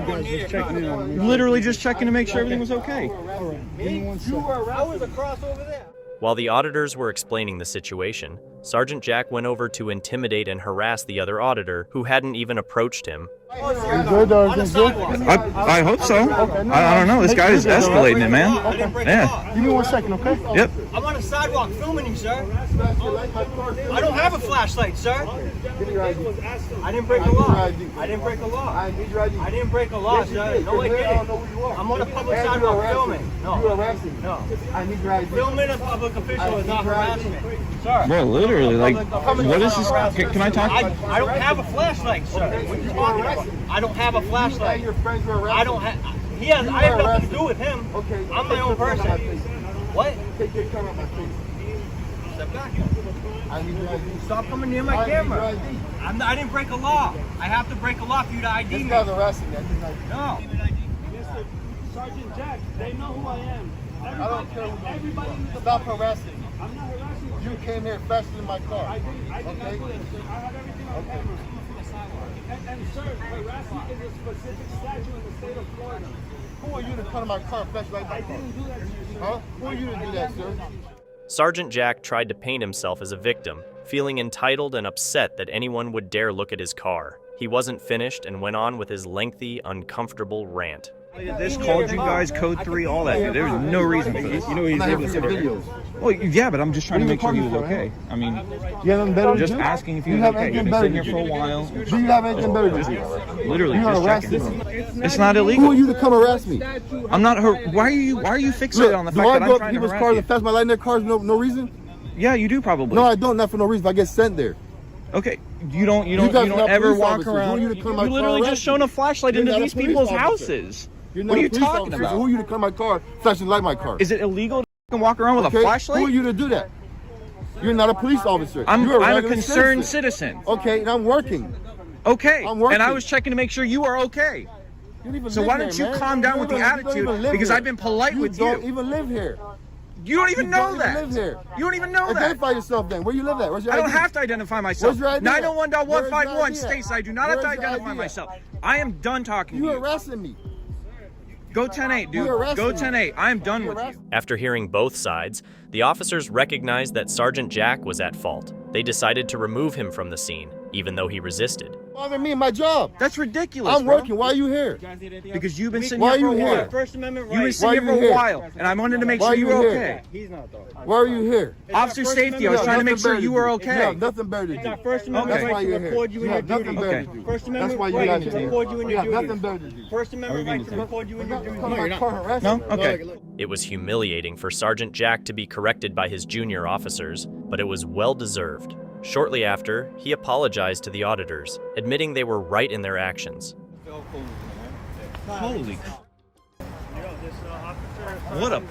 Literally just checking to make sure everything was okay. I was across over there. While the auditors were explaining the situation, Sergeant Jack went over to intimidate and harass the other auditor who hadn't even approached him. I hope so. I don't know. This guy is escalating it, man. Yeah. Give me 1 second, okay? Yep. I'm on the sidewalk filming you, sir. I don't have a flashlight, sir. I didn't break a law. I didn't break a law. I didn't break a law, sir. No, I didn't. I'm on a public sidewalk filming. No. You're harassing me. No. I need your ID. Filming a public official is not harassment. Sir. Bro, literally. literally, like, what is this? Can I talk? I don't have a flashlight, sir. What are you talking about? I don't have a flashlight. I don't have. I have nothing to do with him. Okay. I'm my own person. What? Take your camera off my face. Step back. I need your ID. Stop coming near my camera. I didn't break a law. I have to break a law for you to ID me. This guy's arresting me. No. Mr. Sergeant Jack, they know who I am. I don't care who Everybody you in are. the Stop harassing me. I'm not harassing you. You came here faster than my car. I did not do that, sir. I have everything on camera. And sir, harassment is a specific statute in the state of Florida. Who are you to come to my car faster like my car? I didn't do that to you, sir. Huh? Who are you to do that, sir? Sergeant Jack tried to paint himself as a victim, feeling entitled and upset that anyone would dare look at his car. He wasn't finished and went on with his lengthy, uncomfortable rant. This called you guys code 3, all that. There was no reason for this. You know he's able to sit there. Well, yeah, but I'm just trying to make sure he was okay. I mean, just asking if he was okay. He's been sitting here for a while. Do you have anything better to do? Literally, just checking. It's not illegal. Who are you to come harass me? I'm not. Why are you fixated on the fact that I'm trying to harass you? Do I go up people's cars and fast my light in their cars no reason? Yeah, you do probably. No, I don't. Not for no reason. I get sent there. Okay, you don't ever walk around. You literally just shone a flashlight into these people's houses. What are you talking about? So who are you to come my car, flashing light my car? Is it illegal to walk around with a flashlight? Who are you to do that? You're not a police officer. I'm a concerned citizen. Okay, and I'm working. Okay, I'm working. And I was checking to make sure you are okay. So why don't you calm down with the attitude? Because I've been polite with you. You don't even live here. You don't even know that. Live here. You don't even know that. Identify yourself then. Where you live at? Where's your I ID? don't have to identify myself. Where's your ID? 901.151 states I do not have to identify myself. I am done talking to you. You're harassing me. Go 10-8, dude. Go 10-8. I am done with you. After hearing both sides, the officers recognized that Sergeant Jack was at fault. They decided to remove him from the scene, even though he resisted. Bother me in my job. That's ridiculous. I'm working. Why are you here? Because you've been sitting here for a while. First Amendment right. You've been sitting here for a while, and I wanted to make sure you were okay. He's not though. Why are you here? Officer safety. I was trying to make sure you were okay. You have nothing better to do. First Amendment right to record you in your duty. First Amendment right to record you in your duty. Nothing better to do. First Amendment right to record you in your duty. No, you're not. No? Okay. It was humiliating for Sergeant Jack to be corrected by his junior officers, but it was well-deserved. Shortly after, he apologized to the auditors, admitting they were right in their actions. Holy. What a...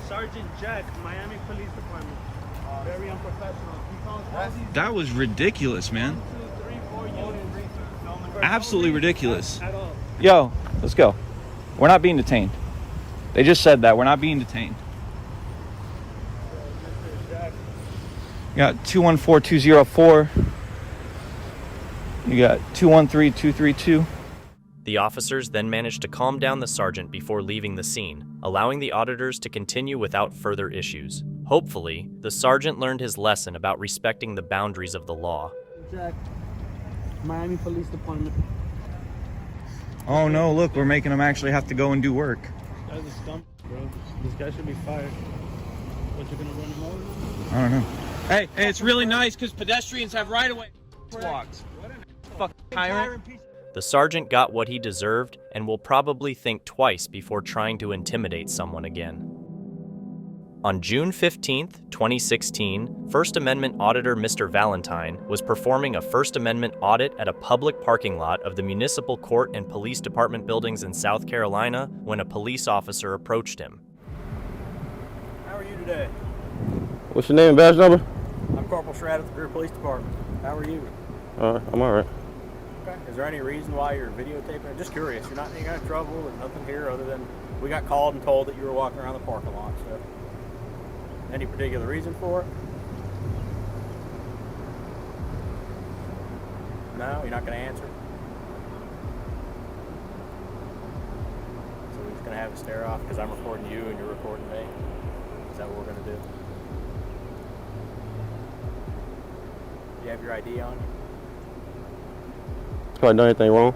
Sergeant Jack, Miami Police Department. Very unprofessional. That was ridiculous, man. Absolutely ridiculous. Yo, let's go. We're not being detained. They just said that. We're not being detained. You got 214204. You got 213232. The officers then managed to calm down the sergeant before leaving the scene, allowing the auditors to continue without further issues. Hopefully, the sergeant learned his lesson about respecting the boundaries of the law. Jack, Miami Police Department. Oh no, look, we're making them actually have to go and do work. This guy's a stump, bro. This guy should be fired. What, you're gonna run him over? I don't know. Hey, it's really nice because pedestrians have right-of-way walks. Fuck tyrant. The sergeant got what he deserved and will probably think twice before trying to intimidate someone again. On June 15th, 2016, First Amendment Auditor Mr. Valentine was performing a First Amendment audit at a public parking lot of the Municipal Court and Police Department buildings in South Carolina when a police officer approached him. How are you today? What's your name and badge number? I'm Corporal Shradd at the Greer Police Department. How are you? I'm all right. Okay. Is there any reason why you're videotaping? I'm just curious. You're not in any trouble. There's nothing here other than we got called and told that you were walking around the parking lot. So, any particular reason for it? No, you're not going to answer. So we're just going to have a stare off because I'm recording you and you're recording me. Is that what we're going to do? Do you have your ID on you? Have I done anything wrong?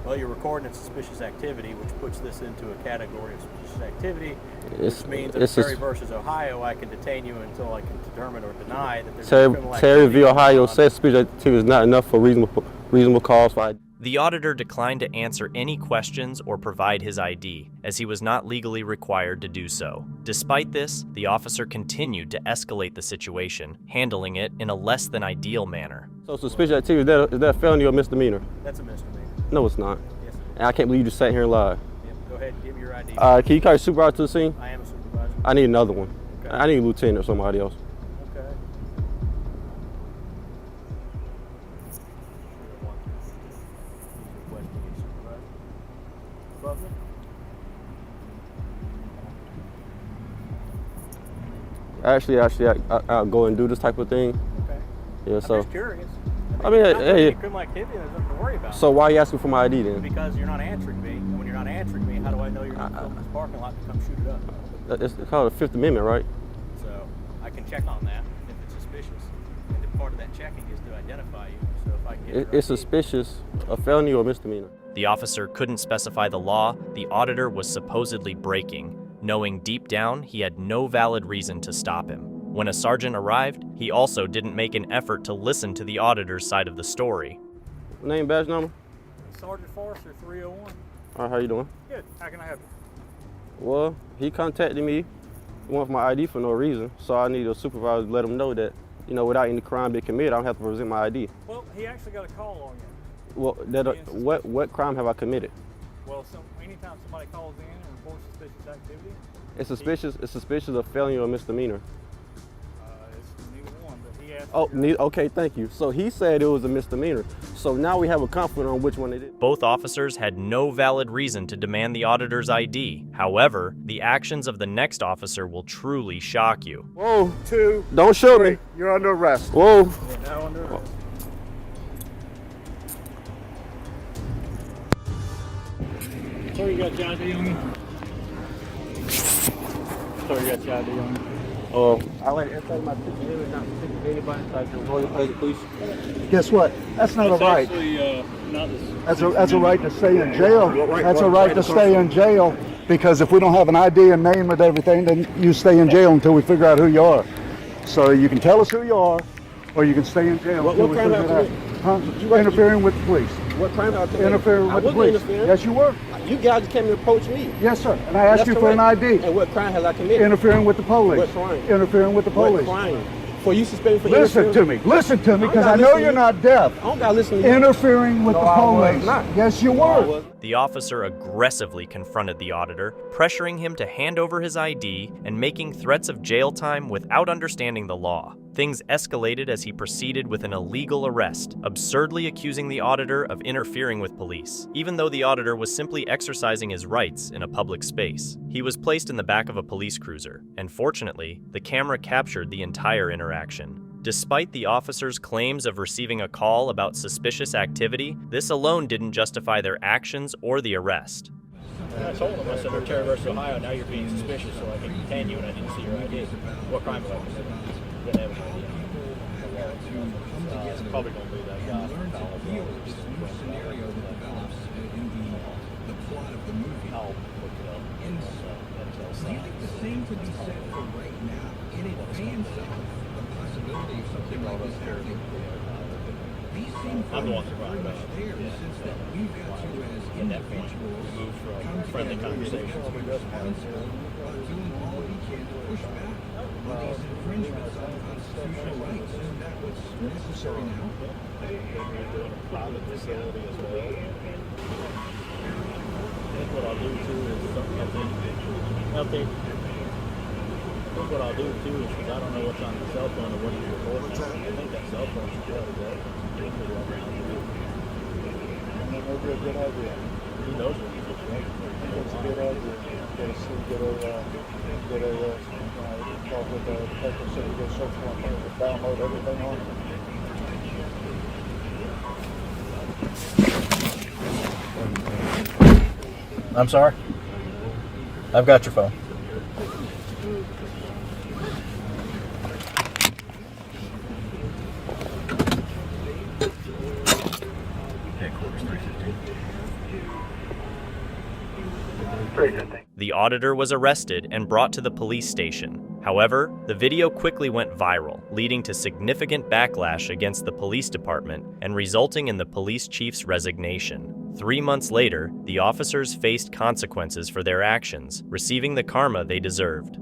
Well, you're recording a suspicious activity, which puts this into a category of suspicious activity, which means that Terry versus Ohio, I can detain you until I can determine or deny that there's criminal activity. Terry v. Ohio says suspicious activity is not enough for reasonable cause. The auditor declined to answer any questions or provide his ID, as he was not legally required to do so. Despite this, the officer continued to escalate the situation, handling it in a less than ideal manner. So suspicious activity, is that a felony or misdemeanor? That's a misdemeanor. No, it's not. Yes, And I can't believe you just sat here and lied. Yep. Go ahead and give me your ID. Can you call your supervisor to the scene? I am a supervisor. I need another one. Okay. I need a lieutenant or somebody else. Okay. Actually, I'll go and do this type of thing. Okay. Yeah, I'm so. just curious. I mean, not hey. any criminal activity, there's nothing to worry about. So why are you asking for my ID then? Because you're not answering me, and when you're not answering me, how do I know you're not filming this parking lot to come shoot it up? It's called the Fifth Amendment, right? So I can check on that if it's suspicious, and the part of that checking is to identify you. So if I can get It's suspicious, a felony or misdemeanor. The officer couldn't specify the law the auditor was supposedly breaking, knowing deep down he had no valid reason to stop him. When a sergeant arrived, he also didn't make an effort to listen to the auditor's side of the story. Name, badge number? Sergeant Forrester, 301. All right, how you doing? Good. How can I help you? Well, he contacted me. He wants my ID for no reason, so I need a supervisor to let him know that, without any crime being committed, I don't have to present my ID. Well, he actually got a call on you. Well, what crime have I committed? Well, anytime somebody calls in and reports suspicious activity, It's suspicious of felony or misdemeanor. it's neither one, but he asked. Oh, okay, thank you. So he said it was a misdemeanor. So now we have a conflict on which one it is. Both officers had no valid reason to demand the auditor's ID. However, the actions of the next officer will truly shock you. Whoa, 2. Don't show me. You're under arrest. Whoa. You're now under arrest. So you got your ID on you? So you got your ID on you? I like inside my picture, not to anybody, so I can avoid the place, please. Guess what? That's not a right. Actually, not this. That's a right to stay in jail. That's a right to stay in jail, because if we don't have an ID and name and everything, then you stay in jail until we figure out who you are. So you can tell us who you are, or you can stay in jail until we figure it out. Huh? Interfering with the police. What crime have I committed? Interfering with the police. Yes, you were. You guys came to approach me. Yes, sir. And I asked you for an ID. And what crime have I committed? Interfering with the police. What crime? Interfering with the police. What crime? For you suspended for Listen to me, because I know you're not deaf. I don't gotta listen to you. Interfering with the police. Yes, you were. The officer aggressively confronted the auditor, pressuring him to hand over his ID and making threats of jail time without understanding the law. Things escalated as he proceeded with an illegal arrest, absurdly accusing the auditor of interfering with police, even though the auditor was simply exercising his rights in a public space. He was placed in the back of a police cruiser, and fortunately, the camera captured the entire interaction. Despite the officer's claims of receiving a call about suspicious activity, this alone didn't justify their actions or the arrest. And I told him, I said, Terry versus Ohio, now you're being suspicious, so I can detain you and I didn't see your ID. What crime have I committed? Didn't have an ID. It's probably going to be that guy. I'll look it up. The same could be said for right now in advance of the possibility of something like this happening. I'm the one that brought it up. We've got you as individuals move from friendly conversations. Doing all we can to push back on these infringements on constitutional rights. Isn't that what's necessary now? Private facility as well. That's what I'll do too is something I think what I'll do too is because I don't know what's on the cell phone or what he's recording. I think that cell phone should tell you that. That would be a good idea. He knows what he's doing. That's a good idea. Get a talk with the detective so you get search warrant and download everything on it. I'm sorry? I've got your phone. The auditor was arrested and brought to the police station. However, the video quickly went viral, leading to significant backlash against the police department and resulting in the police chief's resignation. 3 months later, the officers faced consequences for their actions, receiving the karma they deserved.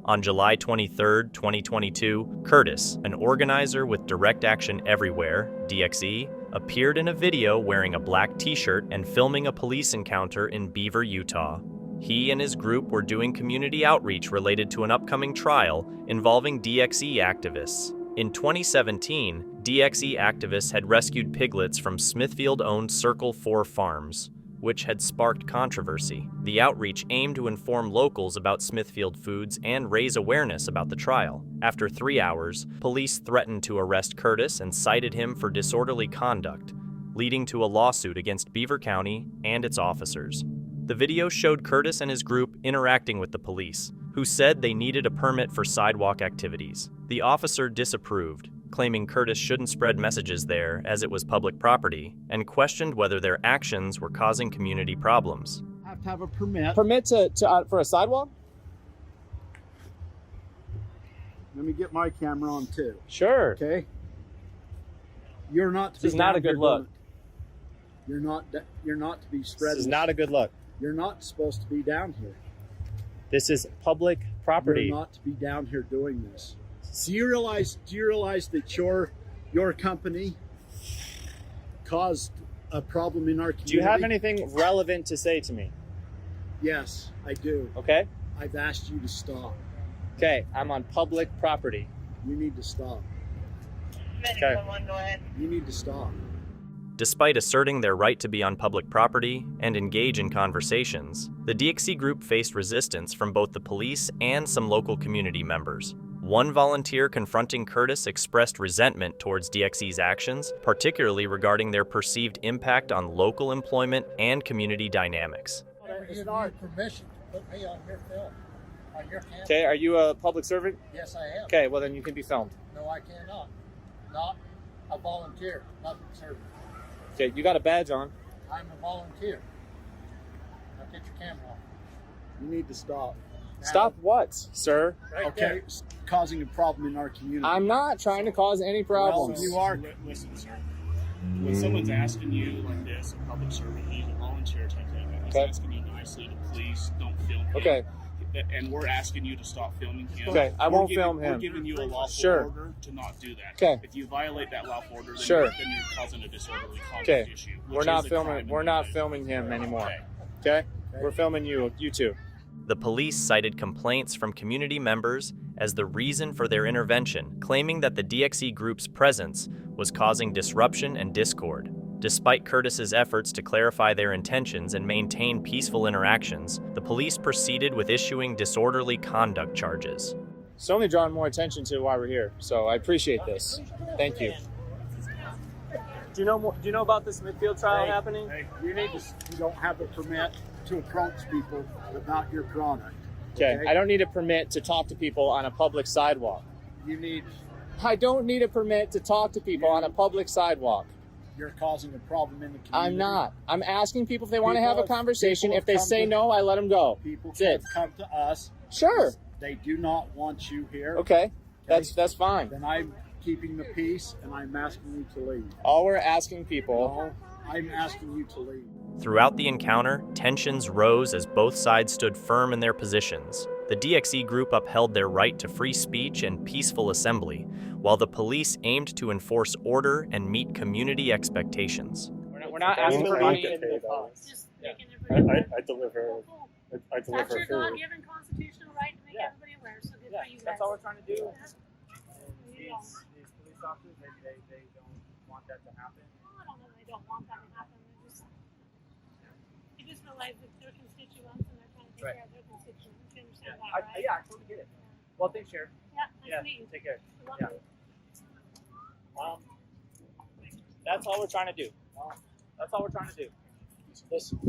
On July 23, 2022, Curtis, an organizer with Direct Action Everywhere, DXE, appeared in a video wearing a black t-shirt and filming a police encounter in Beaver, Utah. He and his group were doing community outreach related to an upcoming trial involving DXE activists. In 2017, DXE activists had rescued piglets from Smithfield-owned Circle 4 Farms, which had sparked controversy. The outreach aimed to inform locals about Smithfield Foods and raise awareness about the trial. After 3 hours, police threatened to arrest Curtis and cited him for disorderly conduct, leading to a lawsuit against Beaver County and its officers. The video showed Curtis and his group interacting with the police, who said they needed a permit for sidewalk activities. The officer disapproved, claiming Curtis shouldn't spread messages there as it was public property, and questioned whether their actions were causing community problems. Have to have a permit. Permit for a sidewalk? Let me get my camera on too. Sure. Okay. You're not to This be is not down a good here look. You're not to be spreading. This is not a good look. You're not supposed to be down here. This is public property. You're not to be down here doing this. Do you realize that your company caused a problem in our community? Do you have anything relevant to say to me? Yes, I do. Okay. I've asked you to stop. Okay, I'm on public property. You need to stop. Okay. You need to stop. Despite asserting their right to be on public property and engage in conversations, the DXE group faced resistance from both the police and some local community members. One volunteer confronting Curtis expressed resentment towards DXE's actions, particularly regarding their perceived impact on local employment and community dynamics. It's not permission to put me on your film, on your camera. Okay, are you a public servant? Yes, I am. Okay, well then you can be filmed. No, I cannot. Not a volunteer, public servant. Okay, you got a badge on. I'm a volunteer. Now get your camera off. You need to stop. Stop what, sir? Okay, causing a problem in our community. I'm not trying to cause any problems. Well, you are. Listen, sir. When someone's asking you like this, a public servant, he's a volunteer type thing, and he's asking you nicely to please don't film him. Okay. And we're asking you to stop filming him. Okay, I won't film him. We're giving you a lawful Sure. order to not do that. Okay. If you violate that lawful order, then, Sure. then you're causing a disorderly conduct Okay. issue. We're not filming. We're not filming him anymore. Okay. We're filming you two. The police cited complaints from community members as the reason for their intervention, claiming that the DXE group's presence was causing disruption and discord. Despite Curtis's efforts to clarify their intentions and maintain peaceful interactions, the police proceeded with issuing disorderly conduct charges. It's only drawing more attention to why we're here, so I appreciate this. Thank you. Do you know about the Smithfield trial happening? Hey, you don't have a permit to approach people about your product. Okay. I don't need a permit to talk to people on a public sidewalk. I don't need a permit to talk to people on a public sidewalk. You're causing a problem in the community. I'm not. I'm asking people if they want to have a conversation. If they say to, no, I let them go. People That's have come to us. Sure. They do not want you here. Okay. That's fine. Then I'm keeping the peace and I'm asking you to leave. All we're asking people. No, I'm asking you to leave. Throughout the encounter, tensions rose as both sides stood firm in their positions. The DXE group upheld their right to free speech and peaceful assembly, while the police aimed to enforce order and meet community expectations. We're not asking for money. I deliver That's your God-given constitutional right to make everybody aware. So good for you guys. That's all we're trying to do. These police officers, they don't want that to happen. I don't know. They don't want that to happen. They just realize that they're constituents and they're trying to take care of their constituents. You understand that, right? Yeah, I totally get it. Well, thanks, Sharon. Yeah, nice to meet you. Take care. Good luck. That's all we're trying to do. That's all we're trying to do. Listen.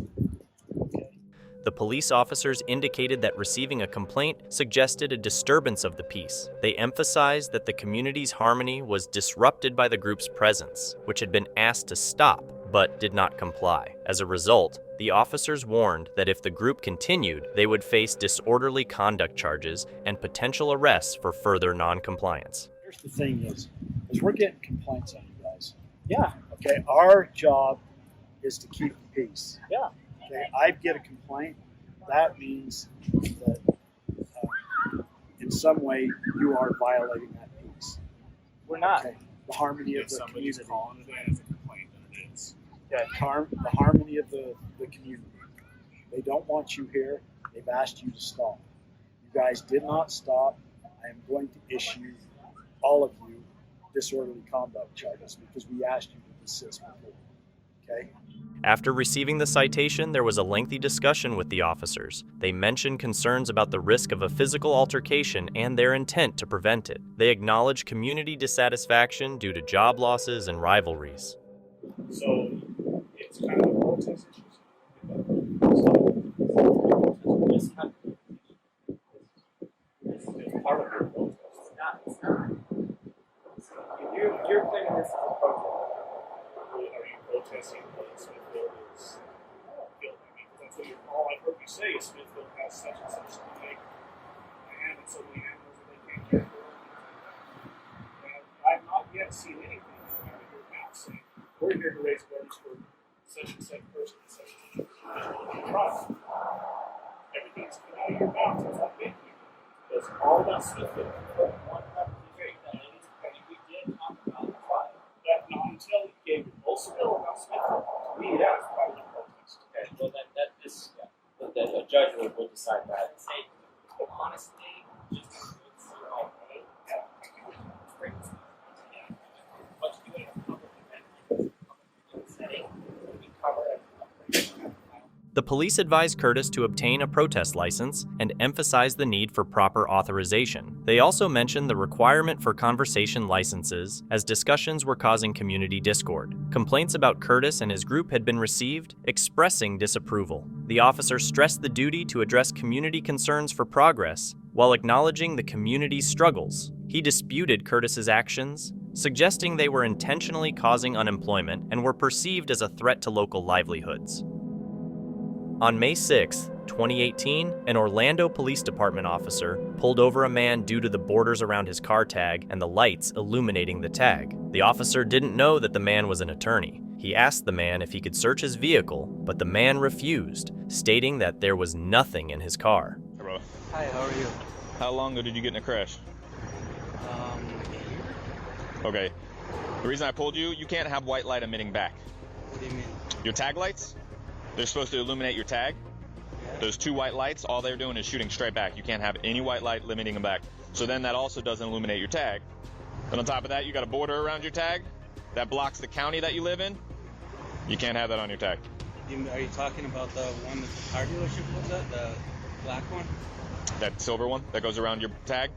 The police officers indicated that receiving a complaint suggested a disturbance of the peace. They emphasized that the community's harmony was disrupted by the group's presence, which had been asked to stop, but did not comply. As a result, The officers warned that if the group continued, they would face disorderly conduct charges and potential arrests for further non-compliance. Here's the thing is we're getting complaints on you guys. Yeah. Okay, our job is to keep the peace. Yeah. Okay, I get a complaint, that means that in some way you are violating that peace. We're not. Okay. The harmony of the somebody's community. calling it as a complaint, then it is. Yeah, the harmony of the community. They don't want you here. They've asked you to stop. You guys did not stop. I am going to issue all of you disorderly conduct charges because we asked you to desist before. Okay? After receiving the citation, there was a lengthy discussion with the officers. They mentioned concerns about the risk of a physical altercation and their intent to prevent it. They acknowledged community dissatisfaction due to job losses and rivalries. So it's kind of a protest issue. It's part of your protest. It's not. You're claiming this as a protest. Are you protesting that Smithfield is guilty? I mean, that's what all I've heard you say is Smithfield has such and such to make, and it's only animals that they can't care for. And I've not yet seen anything out of your mouth saying, we're here to raise awareness for such and such person and such and such trial. Everything's coming out of your mouth. It's not making you. It's all about Smithfield. Not until you gave your full spill about Smithfield. To me, that is part of the protest. Okay, well, that a judge will decide that. Honestly, just what you do in a public event, setting, we cover it. The police advised Curtis to obtain a protest license and emphasized the need for proper authorization. They also mentioned the requirement for conversation licenses, as discussions were causing community discord. Complaints about Curtis and his group had been received, expressing disapproval. The officer stressed the duty to address community concerns for progress, while acknowledging the community's struggles. He disputed Curtis's actions, suggesting they were intentionally causing unemployment and were perceived as a threat to local livelihoods. On May 6, 2018, an Orlando Police Department officer pulled over a man due to the borders around his car tag and the lights illuminating the tag. The officer didn't know that the man was an attorney. He asked the man if he could search his vehicle, but the man refused, stating that there was nothing in his car. Hey, bro. Hi, how are you? How long ago did you get in a crash? Okay. The reason I pulled you can't have white light emitting back. What do you mean? Your tag lights? They're supposed to illuminate your tag. Those two white lights, all they're doing is shooting straight back. You can't have any white light limiting them back. So then that also doesn't illuminate your tag. And on top of that, you got a border around your tag that blocks the county that you live in. You can't have that on your tag. Are you talking about the one that the car dealership was at, the black one? That silver one that goes around your tag?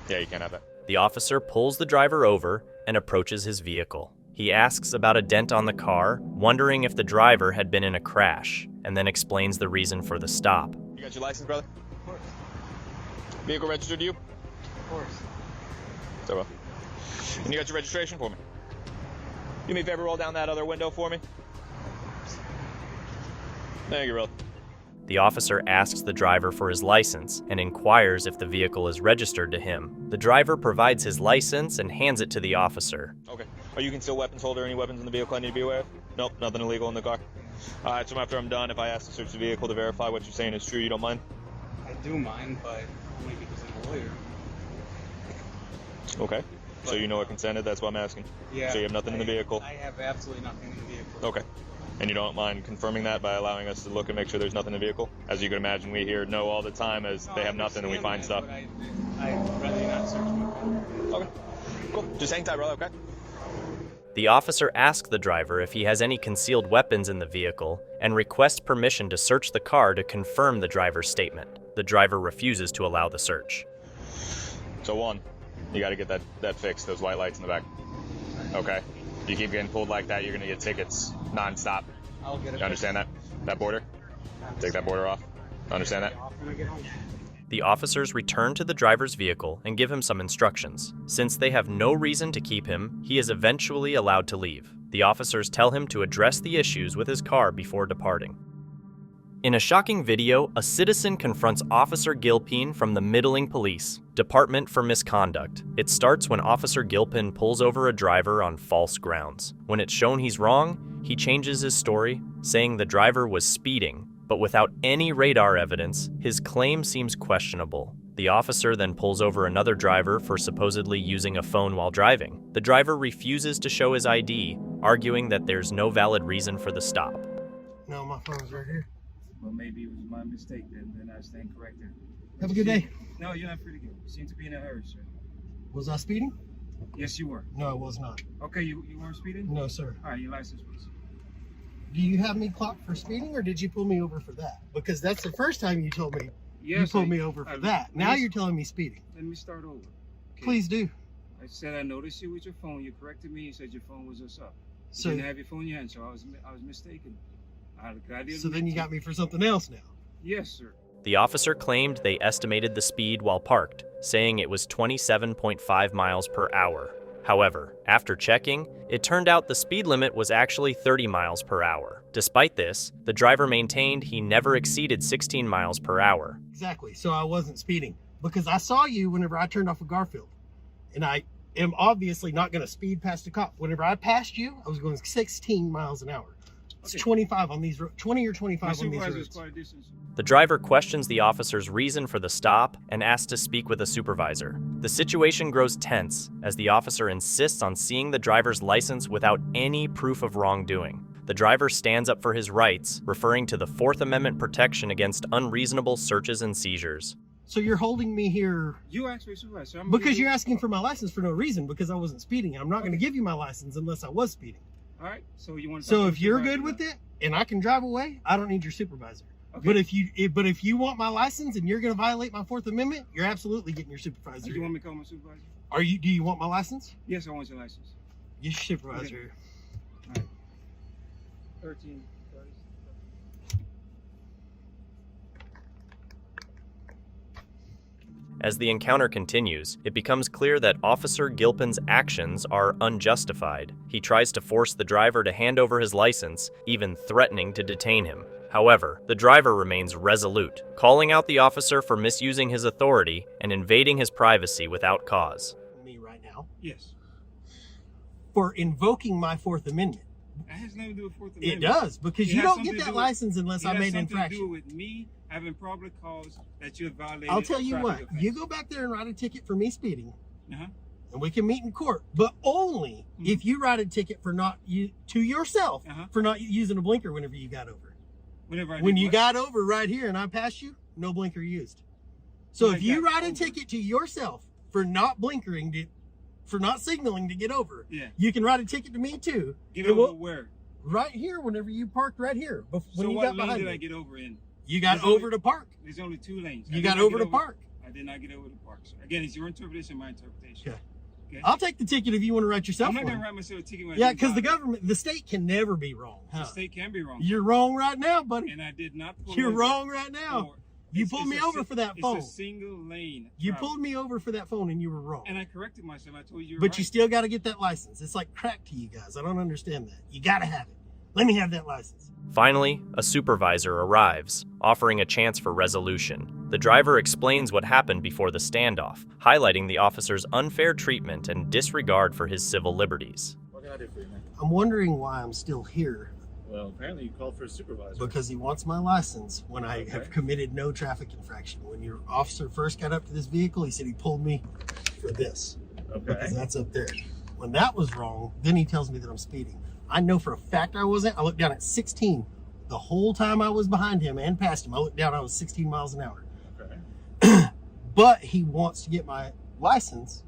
Yeah, you can't have that. The officer pulls the driver over and approaches his vehicle. He asks about a dent on the car, wondering if the driver had been in a crash, and then explains the reason for the stop. You got your license, brother? Of course. Vehicle registered to you? Of course. So well. And you got your registration for me? Do me a favor, roll down that other window for me. Thank you, brother. The officer asks the driver for his license and inquires if the vehicle is registered to him. The driver provides his license and hands it to the officer. Okay. Are you concealed weapons holder? Any weapons in the vehicle I need to be aware of? Nope, nothing illegal in the car. All right, so after I'm done, if I ask to search the vehicle to verify what you're saying is true, you don't mind? I do mind, but only because I'm a lawyer. Okay. So you know it consented, that's what I'm asking? Yeah. So you have nothing in the vehicle? I have absolutely nothing in the vehicle. Okay. And you don't mind confirming that by allowing us to look and make sure there's nothing in the vehicle? As you can imagine, we hear no all the time as they have nothing and we find stuff. I'd rather not search my car. Okay. Cool. Just hang tight, brother, okay? The officer asks the driver if he has any concealed weapons in the vehicle and requests permission to search the car to confirm the driver's statement. The driver refuses to allow the search. So one, you got to get that fixed, those white lights in the back. Okay? If you keep getting pulled like that, you're going to get tickets non-stop. I'll get it. You understand that? That border? Take that border off. Understand that? The officers return to the driver's vehicle and give him some instructions. Since they have no reason to keep him, he is eventually allowed to leave. The officers tell him to address the issues with his car before departing. In a shocking video, a citizen confronts Officer Gilpin from the Middling Police, Department for Misconduct. It starts when Officer Gilpin pulls over a driver on false grounds. When it's shown he's wrong, he changes his story, saying the driver was speeding, but without any radar evidence, his claim seems questionable. The officer then pulls over another driver for supposedly using a phone while driving. The driver refuses to show his ID, arguing that there's no valid reason for the stop. No, my phone's right here. Well, maybe it was my mistake then I stand corrected. Have a good day. No, you're not pretty good. You seem to be in a hurry, sir. Was I speeding? Yes, you were. No, I was not. Okay, you weren't speeding? No, sir. All right, your license, please. Do you have me clocked for speeding, or did you pull me over for that? Because that's the first time you told me you pulled me over for that. Now you're telling me speeding. Let me start over. Okay. Please do. I said I noticed you with your phone. You corrected me. You said your phone was us up. You So- didn't have your phone in your hand, so I was mistaken. So then you got me for something else now. Yes, sir. The officer claimed they estimated the speed while parked, saying it was 27.5 miles per hour. However, after checking, it turned out the speed limit was actually 30 miles per hour. Despite this, the driver maintained he never exceeded 16 miles per hour. Exactly. So I wasn't speeding because I saw you whenever I turned off of Garfield, and I am obviously not going to speed past a cop. Whenever I passed you, I was going 16 miles an hour. It's 25 on these 20 or 25 on these roads. The driver questions the officer's reason for the stop and asks to speak with a supervisor. The situation grows tense as the officer insists on seeing the driver's license without any proof of wrongdoing. The driver stands up for his rights, referring to the Fourth Amendment protection against unreasonable searches and seizures. So you're holding me here You asked for a supervisor. because you're asking for my license for no reason, because I wasn't speeding. I'm not going to give you my license unless I was speeding. All right. So you want to? So if you're good with it and I can drive away, I don't need your supervisor. Okay. But if you want my license and you're going to violate my Fourth Amendment, you're absolutely getting your supervisor. Do you want me to call my supervisor? Do you want my license? Yes, I want your license. Your supervisor. Okay. All right. 13. As the encounter continues, it becomes clear that Officer Gilpin's actions are unjustified. He tries to force the driver to hand over his license, even threatening to detain him. However, the driver remains resolute, calling out the officer for misusing his authority and invading his privacy without cause. Me right now? Yes. For invoking my Fourth Amendment. That has nothing to do with Fourth Amendment. It does, because you don't get that license unless I made an infraction. It has something to do with me having probable cause that you have violated. I'll tell you what, you go back there and write a ticket for me speeding, and we can meet in court, but only if you write a ticket for to yourself for not using a blinker whenever you got over. When you got over right here and I passed you, no blinker used. So if you write a ticket to yourself for not blinkering, for not signaling to get over, you can write a ticket to me too. Get over where? Right here, whenever you parked right here. When So you what got lane behind did me. I get over in? You got over to park. There's only 2 lanes. You got over to park. I did not get over to park. So again, it's your interpretation, my interpretation. Okay. I'll take the ticket if you want to write yourself I'm not one. going to write myself a ticket. Yeah, because the state can never be wrong. The state can be wrong. You're wrong right now, buddy. And I did not pull You're over wrong right now. You pulled me over for that phone. It's a single lane. You pulled me over for that phone and you were wrong. And I corrected myself. I told you you're But right. you still got to get that license. It's like crack to you guys. I don't understand that. You got to have it. Let me have that license. Finally, a supervisor arrives, offering a chance for resolution. The driver explains what happened before the standoff, highlighting the officer's unfair treatment and disregard for his civil liberties. What can I do for you, man? I'm wondering why I'm still here. Well, apparently you called for a supervisor. Because he wants my license when I have committed no traffic infraction. When your officer first got up to this vehicle, he said he pulled me for this. Okay. Because that's up there. When that was wrong, then he tells me that I'm speeding. I know for a fact I wasn't. I looked down at 16. The whole time I was behind him and past him, I looked down, I was 16 miles an hour. Okay. But he wants to get my license.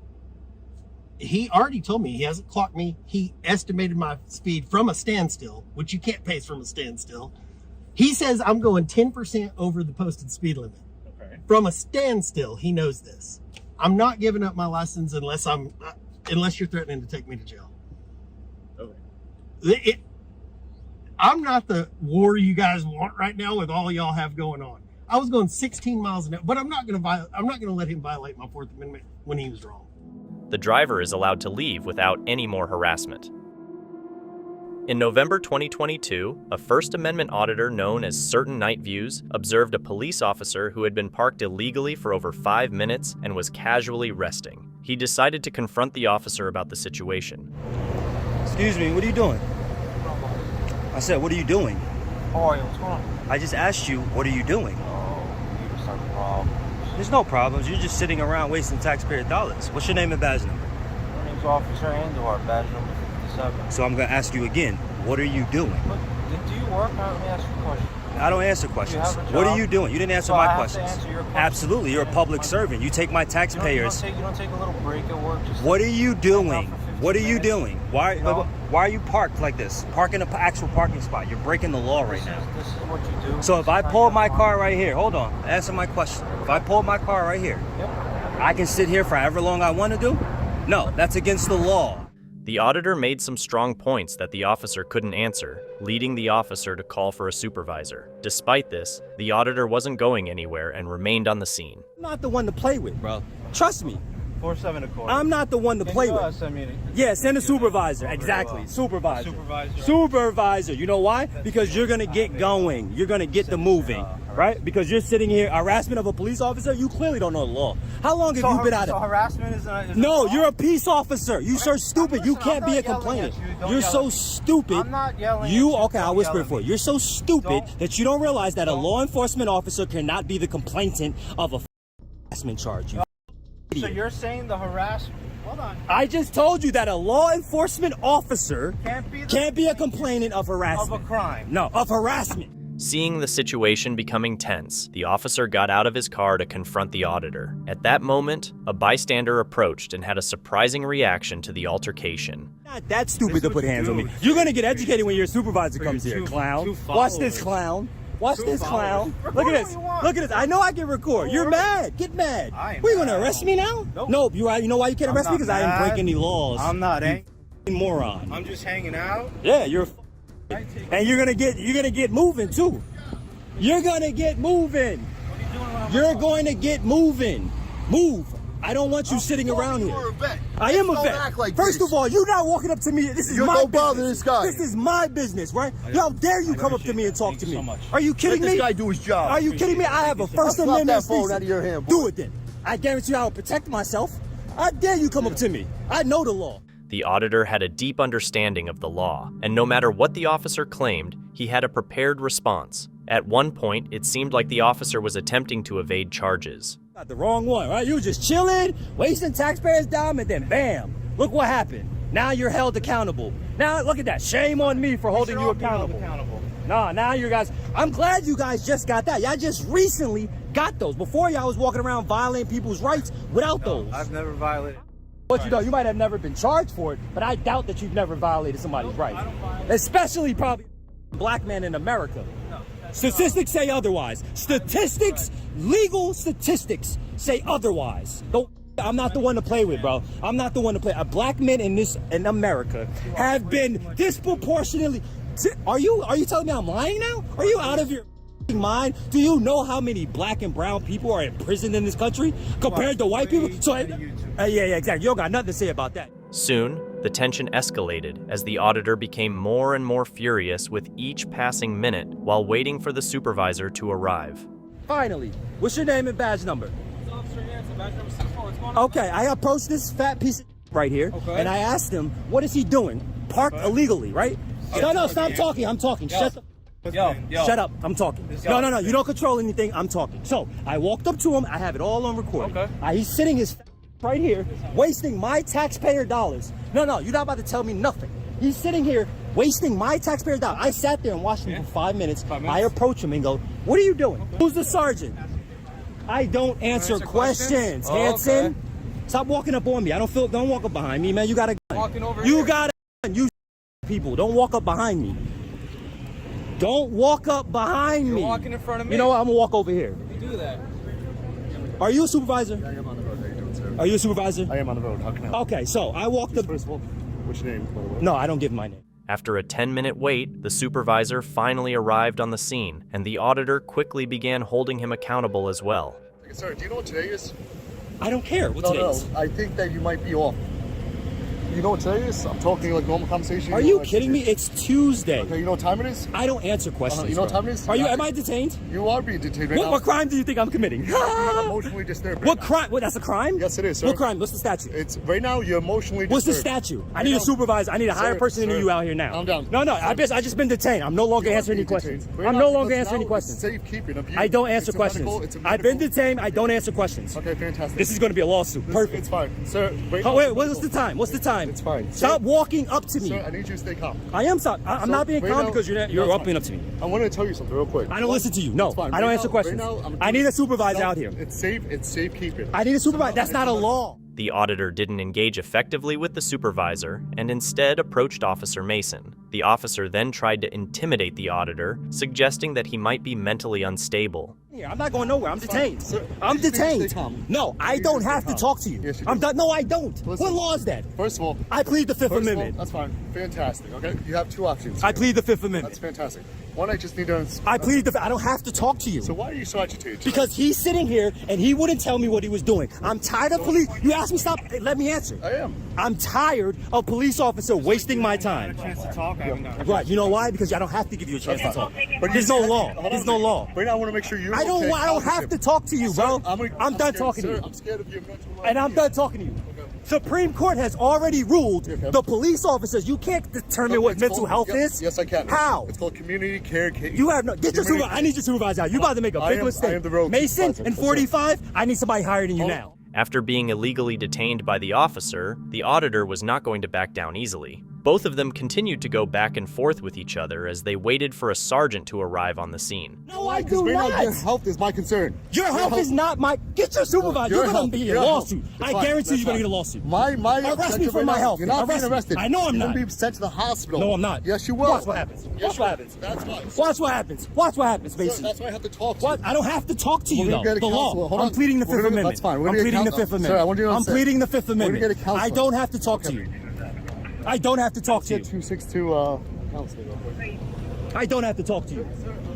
He already told me he hasn't clocked me. He estimated my speed from a standstill, which you can't pace from a standstill. He says I'm going 10% over the posted speed limit. Okay. From a standstill, he knows this. I'm not giving up my license unless you're threatening to take me to jail. Okay. I'm not the war you guys want right now with all y'all have going on. I was going 16 miles an hour, but I'm not going to let him violate my Fourth Amendment when he was wrong. The driver is allowed to leave without any more harassment. In November 2022, a First Amendment auditor known as Certain Night Views observed a police officer who had been parked illegally for over 5 minutes and was casually resting. He decided to confront the officer about the situation. Excuse me, what are you doing? I said, what are you doing? How are you? What's going on? I just asked you, what are you doing? Oh, you just have a problem. There's no problems. You're just sitting around wasting taxpayer dollars. What's your name and badge number? My name's Officer Andor, badge number 57. So I'm going to ask you again, what are you doing? But, do you work? Let me ask you a question. I don't answer questions. Do you have a job? What are you doing? You didn't answer So my I have questions. to answer your questions. Absolutely. You're a public servant. You take my taxpayers. You don't take a little break at work? Just What are you doing? What are you doing? Why are you parked like this? Park in an actual parking spot. You're breaking the law right now. This is what you do. So if I pull my car right here, hold on, answer my question. If I pull my car right here, I can sit here for however long I want to do? No, that's against the law. The auditor made some strong points that the officer couldn't answer, leading the officer to call for a supervisor. Despite this, the auditor wasn't going anywhere and remained on the scene. I'm not the one to play with, bro. Trust me. 47 a quarter. I'm not the one to play with. Send a supervisor. Exactly. Supervisor. Supervisor. You know why? Because you're going to get going. You're going to get the moving. Right? Because you're sitting here, harassment of a police officer, you clearly don't know the law. How long have you been out of... So harassment is No, you're a peace officer. You're so stupid. You can't be a complainant. You're so stupid. I'm not yelling. Okay, I'll whisper it for you. You're so stupid that you don't realize that a law enforcement officer cannot be the complainant of a harassment charge. So you're saying the harassment... Hold on. I just told you that a law enforcement officer can't be a complainant of harassment. Of a crime. No, of harassment. Seeing the situation becoming tense, the officer got out of his car to confront the auditor. At that moment, a bystander approached and had a surprising reaction to the altercation. Not that stupid to put hands on me. You're going to get educated when your supervisor comes here, clown. Watch this, clown. Watch this, clown. Look at this. Look at this. I know I can record. You're mad. Get mad. What, you going to arrest me now? Nope. You know why you can't arrest me? Because I didn't break any laws. I'm not, moron. I'm just hanging out. Yeah, you're and you're gonna get moving too. You're gonna get moving. You're going to get moving. Move. I don't want you sitting around here. I am a vet. First of all, you're not walking up to me. This is my business. This is my business, right? How dare you come up to me and talk to me? Are you kidding me? Let this guy do his job. Are you kidding me? I have a First Amendment. That phone out of your hand, boy. Do it then. I guarantee you I will protect myself. I dare you come up to me. I know the law. The auditor had a deep understanding of the law, and no matter what the officer claimed, he had a prepared response. At one point, it seemed like the officer was attempting to evade charges. Got the wrong one, right? You were just chilling, wasting taxpayers' time, and then bam, look what happened. Now you're held accountable. Now look at that. Shame on me for holding you accountable. Nah, now you guys, I'm glad you guys just got that. Y'all just recently got those. Before y'all was walking around violating people's rights without those. I've never violated. But you know, you might have never been charged for it, but I doubt that you've never violated somebody's rights. Especially probably a black man in America. Statistics say otherwise. Statistics, legal statistics say otherwise. I'm not the one to play with, bro. I'm not the one to play. Black men in America have been disproportionately. Are you telling me I'm lying now? Are you out of your mind? Do you know how many black and brown people are in prison in this country compared to white people? So, yeah, exactly. You don't got nothing to say about that. Soon, the tension escalated as the auditor became more and more furious with each passing minute while waiting for the supervisor to arrive. Finally, what's your name and badge number? Okay, I approached this fat piece of right here, and I asked him, what is he doing? Parked illegally, right? No, stop talking. I'm talking. Shut the shut up. I'm talking. No. You don't control anything. I'm talking. So I walked up to him. I have it all on record. He's sitting his right here, wasting my taxpayer dollars. No, you're not about to tell me nothing. He's sitting here wasting my taxpayer dollars. I sat there and watched him for 5 minutes. I approach him and go, what are you doing? Who's the sergeant? I don't answer questions, Hanson. Stop walking up on me. Don't walk up behind me, man. You got a gun. You got a gun. You people, don't walk up behind me. Don't walk up behind me. You're walking in front of me. You know what? I'm gonna walk over here. You do that. Are you a supervisor? I am on the road. How you doing, sir? Are you a supervisor? I am on the road. How can I help? Okay, so I walked up. First of all, what's your name, by the way? No, I don't give my name. After a 10-minute wait, the supervisor finally arrived on the scene, and the auditor quickly began holding him accountable as well. Sir, do you know what today is? I don't care what today is. I think that you might be off. You know what today is? I'm talking like normal conversation. Are you kidding me? It's Tuesday. Okay, you know what time it is? I don't answer questions. You know what time it is? Am I detained? You are being detained right now. What crime do you think I'm committing? You're emotionally disturbed. What crime? What, that's a crime? Yes, it is, sir. What crime? What's the statute? It's right now. You're emotionally disturbed. What's the statute? I need a supervisor. I need a higher person than you out here now. I'm down. No, I just been detained. I'm no longer answering any questions. I'm no longer answering any questions. Safekeeping. I don't answer questions. I've been detained. I don't answer questions. Okay, fantastic. This is going to be a lawsuit. Perfect. It's fine, sir. Wait, what's the time? What's the time? It's fine. Stop walking up to me. Sir, I need you to stay calm. I am sorry. I'm not being calm because you're walking up to me. I want to tell you something real quick. I don't listen to you. No, I don't answer questions. I need a supervisor out here. It's safekeeping. I need a supervisor. That's not a law. The auditor didn't engage effectively with the supervisor and instead approached Officer Mason. The officer then tried to intimidate the auditor, suggesting that he might be mentally unstable. I'm not going nowhere. I'm detained. I'm detained. No, I don't have to talk to you. Yes, you I'm done. No, I don't. What law is that? First of all, I plead the Fifth Amendment. That's fine. Fantastic. Okay, you have two options. I plead the Fifth Amendment. That's fantastic. One, I just need to. I plead the. I don't have to talk to you. So why are you so agitated? Because he's sitting here and he wouldn't tell me what he was doing. I'm tired of police. You asked me stop. Let me answer. I am. I'm tired of police officer wasting my time. Right. You know why? Because I don't have to give you a chance to talk. But there's no law. There's no law. Right now, I want to make sure you're. I don't have to talk to you, bro. I'm done talking to you. I'm scared of your mental health. And I'm done talking to you. Supreme Court has already ruled the police officers, you can't determine what mental health is. Yes, I can. How? It's called community care. You have no. Get your supervisor. I need your supervisor out. You about to make a big mistake. I am the road Mason and 45. I need somebody higher than you now. After being illegally detained by the officer, the auditor was not going to back down easily. Both of them continued to go back and forth with each other as they waited for a sergeant to arrive on the scene. No, I do not. Your health is my concern. Your health is not my. Get your supervisor. You're going to be in a lawsuit. I guarantee you're going to get a lawsuit. Arrest me for my health. You're not being arrested. I know I'm not. You're going to be sent to the hospital. No, I'm not. Yes, you will. Watch what happens. Watch what happens. That's why. Watch what happens. Watch what happens, basically. That's why I have to talk to you. What? I don't have to talk to you, though. The law. I'm pleading the Fifth Amendment. That's fine. I'm pleading the Fifth Amendment. I'm pleading the Fifth Amendment. I don't have to talk to you. I don't have to talk to you. 262 counseling real quick. I don't have to talk to you.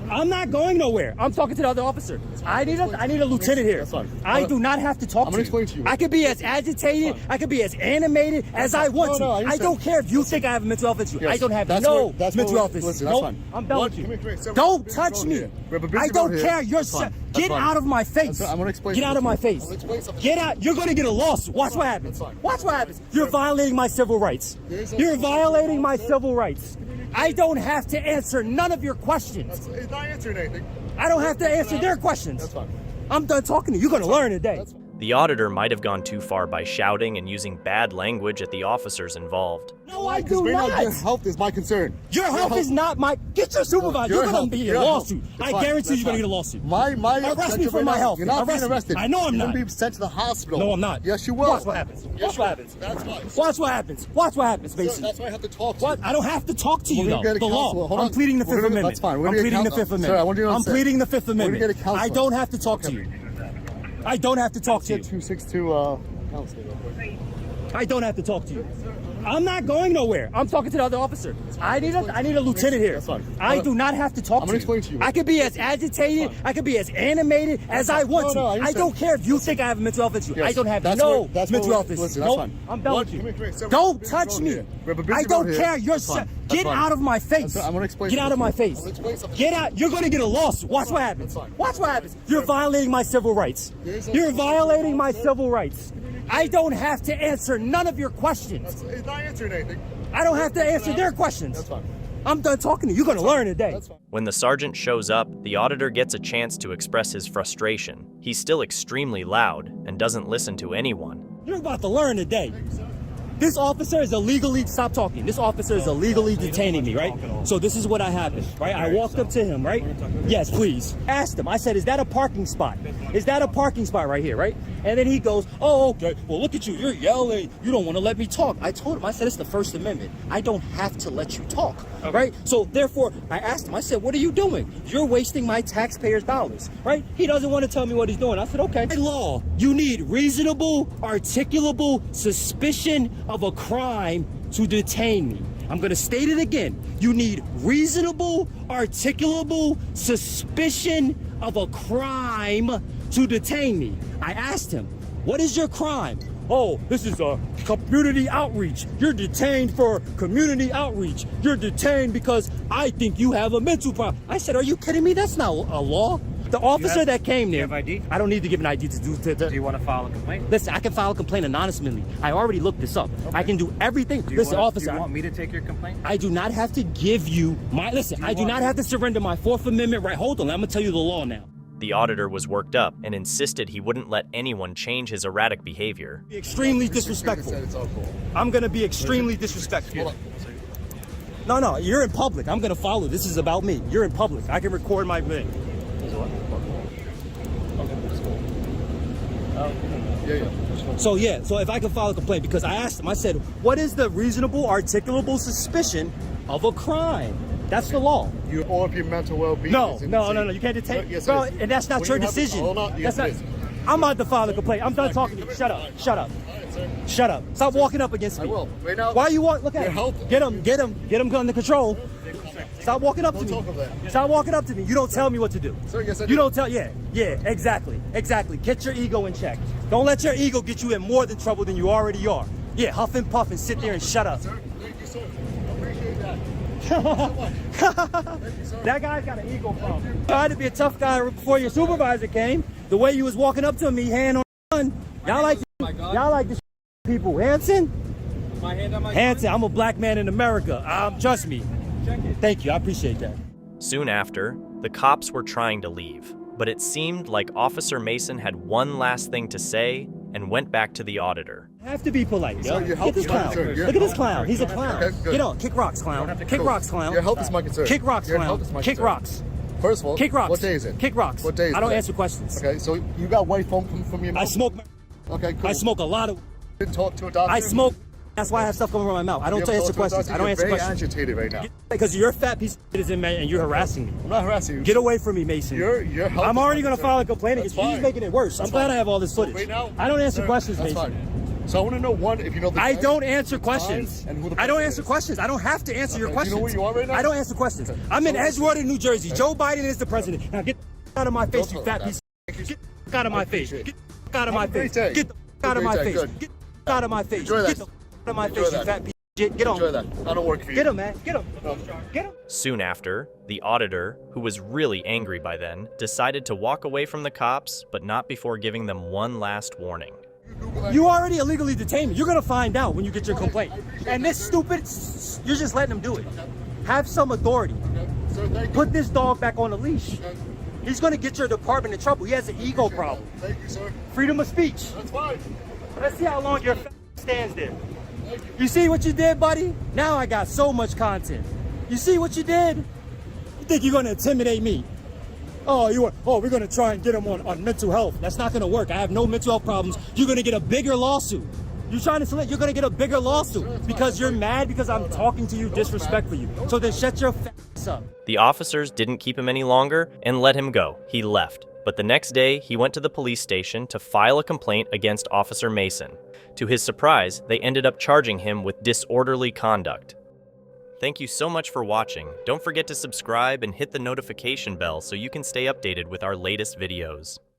I'm not going nowhere. I'm talking to the other officer. I need a lieutenant here. That's fine. I do not have to talk to you. I'm going to explain to you. I could be as agitated, I could be as animated as I want to. I don't care if you think I have a mental health issue. I don't have no mental health issue. Listen, that's fine. I'm done with you. Don't touch me. I don't care. Get out of my face. I'm going to explain. Get out of my face. Get out. You're going to get a lawsuit. Watch what happens. Watch what happens. You're violating my civil rights. You're violating my civil rights. I don't have to answer none of your questions. It's not answering anything. I don't have to answer their questions. That's fine. I'm done talking to you. You're going to learn today. The auditor might have gone too far by shouting and using bad language at the officers involved. No, I do not. Your health is my concern. Your health is not my. Get your supervisor. You're going to be in a lawsuit. I guarantee you're going to get a lawsuit. Arrest me for my health. You're not being arrested. I know I'm not. You're going to be sent to the hospital. No, I'm not. Yes, you will. Watch what happens. Watch what happens. That's why. Watch what happens. Watch what happens, basically. That's why I have to talk to you. I don't have to talk to you, though. The law. I'm pleading the Fifth Amendment. That's fine. I'm pleading the Fifth Amendment. I'm pleading the Fifth Amendment. I don't have to talk to you. I don't have to talk to you. 262 counseling real quick. I don't have to talk to you. I'm not going nowhere. I'm talking to the other officer. I need a lieutenant here. I do not have to talk to you. I'm going to explain to you. I could be as agitated, I could be as animated as I want to. I don't care if you think I have a mental health issue. I don't have no mental health issue. No, I'm done with you. Don't touch me. I don't care. Get out of my face. I'm going to explain. Get out of my face. Get out. You're going to get a lawsuit. Watch what happens. Watch what happens. You're violating my civil rights. You're violating my civil rights. I don't have to answer none of your questions. It's not answering anything. I don't have to answer their questions. That's fine. I'm done talking to you. You're going to learn today. When the sergeant shows up, the auditor gets a chance to express his frustration. He's still extremely loud and doesn't listen to anyone. You're about to learn today. This officer is illegally, stop talking. This officer is illegally detaining me, right? So this is what happened, right? I walked up to him, right? Yes, please. Asked him, I said, is that a parking spot? Is that a parking spot right here, right? And then he goes, oh, okay. Well, look at you. You're yelling. You don't want to let me talk. I told him, I said, it's the First Amendment. I don't have to let you talk, right? So therefore, I asked him, I said, what are you doing? You're wasting my taxpayers' dollars, right? He doesn't want to tell me what he's doing. I said, okay. By law, you need reasonable, articulable suspicion of a crime to detain me. I'm going to state it again. You need reasonable, articulable suspicion of a crime to detain me. I asked him, what is your crime? oh, this is a community outreach. You're detained for community outreach. You're detained because I think you have a mental problem. I said, are you kidding me? That's not a law. The officer that came there. Do you have ID? I don't need to give an ID to do. Do you want to file a complaint? Listen, I can file a complaint anonymously. I already looked this up. Okay. I can do everything. Listen, officer. Do you want me to take your complaint? I do not have to give you my. Listen, I do not have to surrender my 4th Amendment right. Hold on, I'm gonna tell you the law now. The auditor was worked up and insisted he wouldn't let anyone change his erratic behavior. Be extremely disrespectful. I'm gonna be extremely disrespectful. No, you're in public. I'm gonna follow. This is about me. You're in public. I can record my thing. So if I can file a complaint, because I asked him, I said, what is the reasonable, articulable suspicion of a crime? That's the law. Or if your mental well-being. No, you can't detain. Yes, bro, and that's not your decision. That's not. I'm about to file a complaint. I'm done talking to you. Shut up. Shut up. Stop walking up against me. I will. Right now. Why you want? Look at him. Get him under control. Stop walking up to me. Stop walking up to me. You don't tell me what to do. Sir, yes, I do. You don't tell. Yeah, exactly. Get your ego in check. Don't let your ego get you in more than trouble than you already are. Yeah, huff and puff and sit there and shut up. Sir, thank you, sir. I appreciate that. That guy's got an ego problem. Tried to be a tough guy before your supervisor came. The way you was walking up to me, hand on gun. Y'all like this people. Hanson? My hand on my Hanson, I'm a black man in America. Trust me. Thank you. I appreciate that. Soon after, the cops were trying to leave, but it seemed like Officer Mason had one last thing to say and went back to the auditor. I have to be polite, yo. Look at this clown. Look at this clown. He's a clown. Okay, get on. Kick rocks, clown. Kick rocks, clown. Your health is my concern. Kick rocks, clown. Kick rocks. First of all, kick rocks. What day is it? Kick rocks. What day is it? I don't answer questions. Okay, so you got white foam coming from your mouth? I smoke. Okay, cool. I smoke a lot of. Didn't talk to a doctor? I smoke. That's why I have stuff coming from my mouth. I don't answer questions. I don't answer questions. You're very agitated right now. Because you're a fat piece of shit, and you're harassing me. I'm not harassing you. Get away from me, Mason. I'm already going to file a complaint against you. He's making it worse. I'm glad I have all this footage. Right now, I don't answer questions, that's Mason. Fine. So I want to know, one, if you know the I don't answer questions. I don't answer questions. I don't have to answer your questions. You know where you are right now? I don't answer questions. I'm in Edgewater, New Jersey. Joe Biden is the president. Now get the out of my face, you fat piece of shit. Get the out of my face. Get the out of my face. Get the out of my face. Get the out of my face. Get the out of my face, you fat piece of shit. Get on. Enjoy that. I don't work for you. Get him, man. Get him. Get him. Soon after, the auditor, who was really angry by then, decided to walk away from the cops, but not before giving them one last warning. You already illegally detained me. You're going to find out when you get your complaint. And this stupid, you're just letting him do it. Have some authority. Put this dog back on the leash. He's going to get your department in trouble. He has an ego problem. Thank you, sir. Freedom of speech. That's fine. Let's see how long your stands there. You see what you did, buddy? Now I got so much content. You see what you did? You think you're going to intimidate me? We're going to try and get him on mental health. That's not going to work. I have no mental health problems. You're going to get a bigger lawsuit. You're trying to select, you're going to get a bigger lawsuit because you're mad because I'm talking to you disrespectfully. So then shut your ass up. The officers didn't keep him any longer and let him go. He left. But the next day, he went to the police station to file a complaint against Officer Mason. To his surprise, they ended up charging him with disorderly conduct. Thank you so much for watching. Don't forget to subscribe and hit the notification bell so you can stay updated with our latest videos.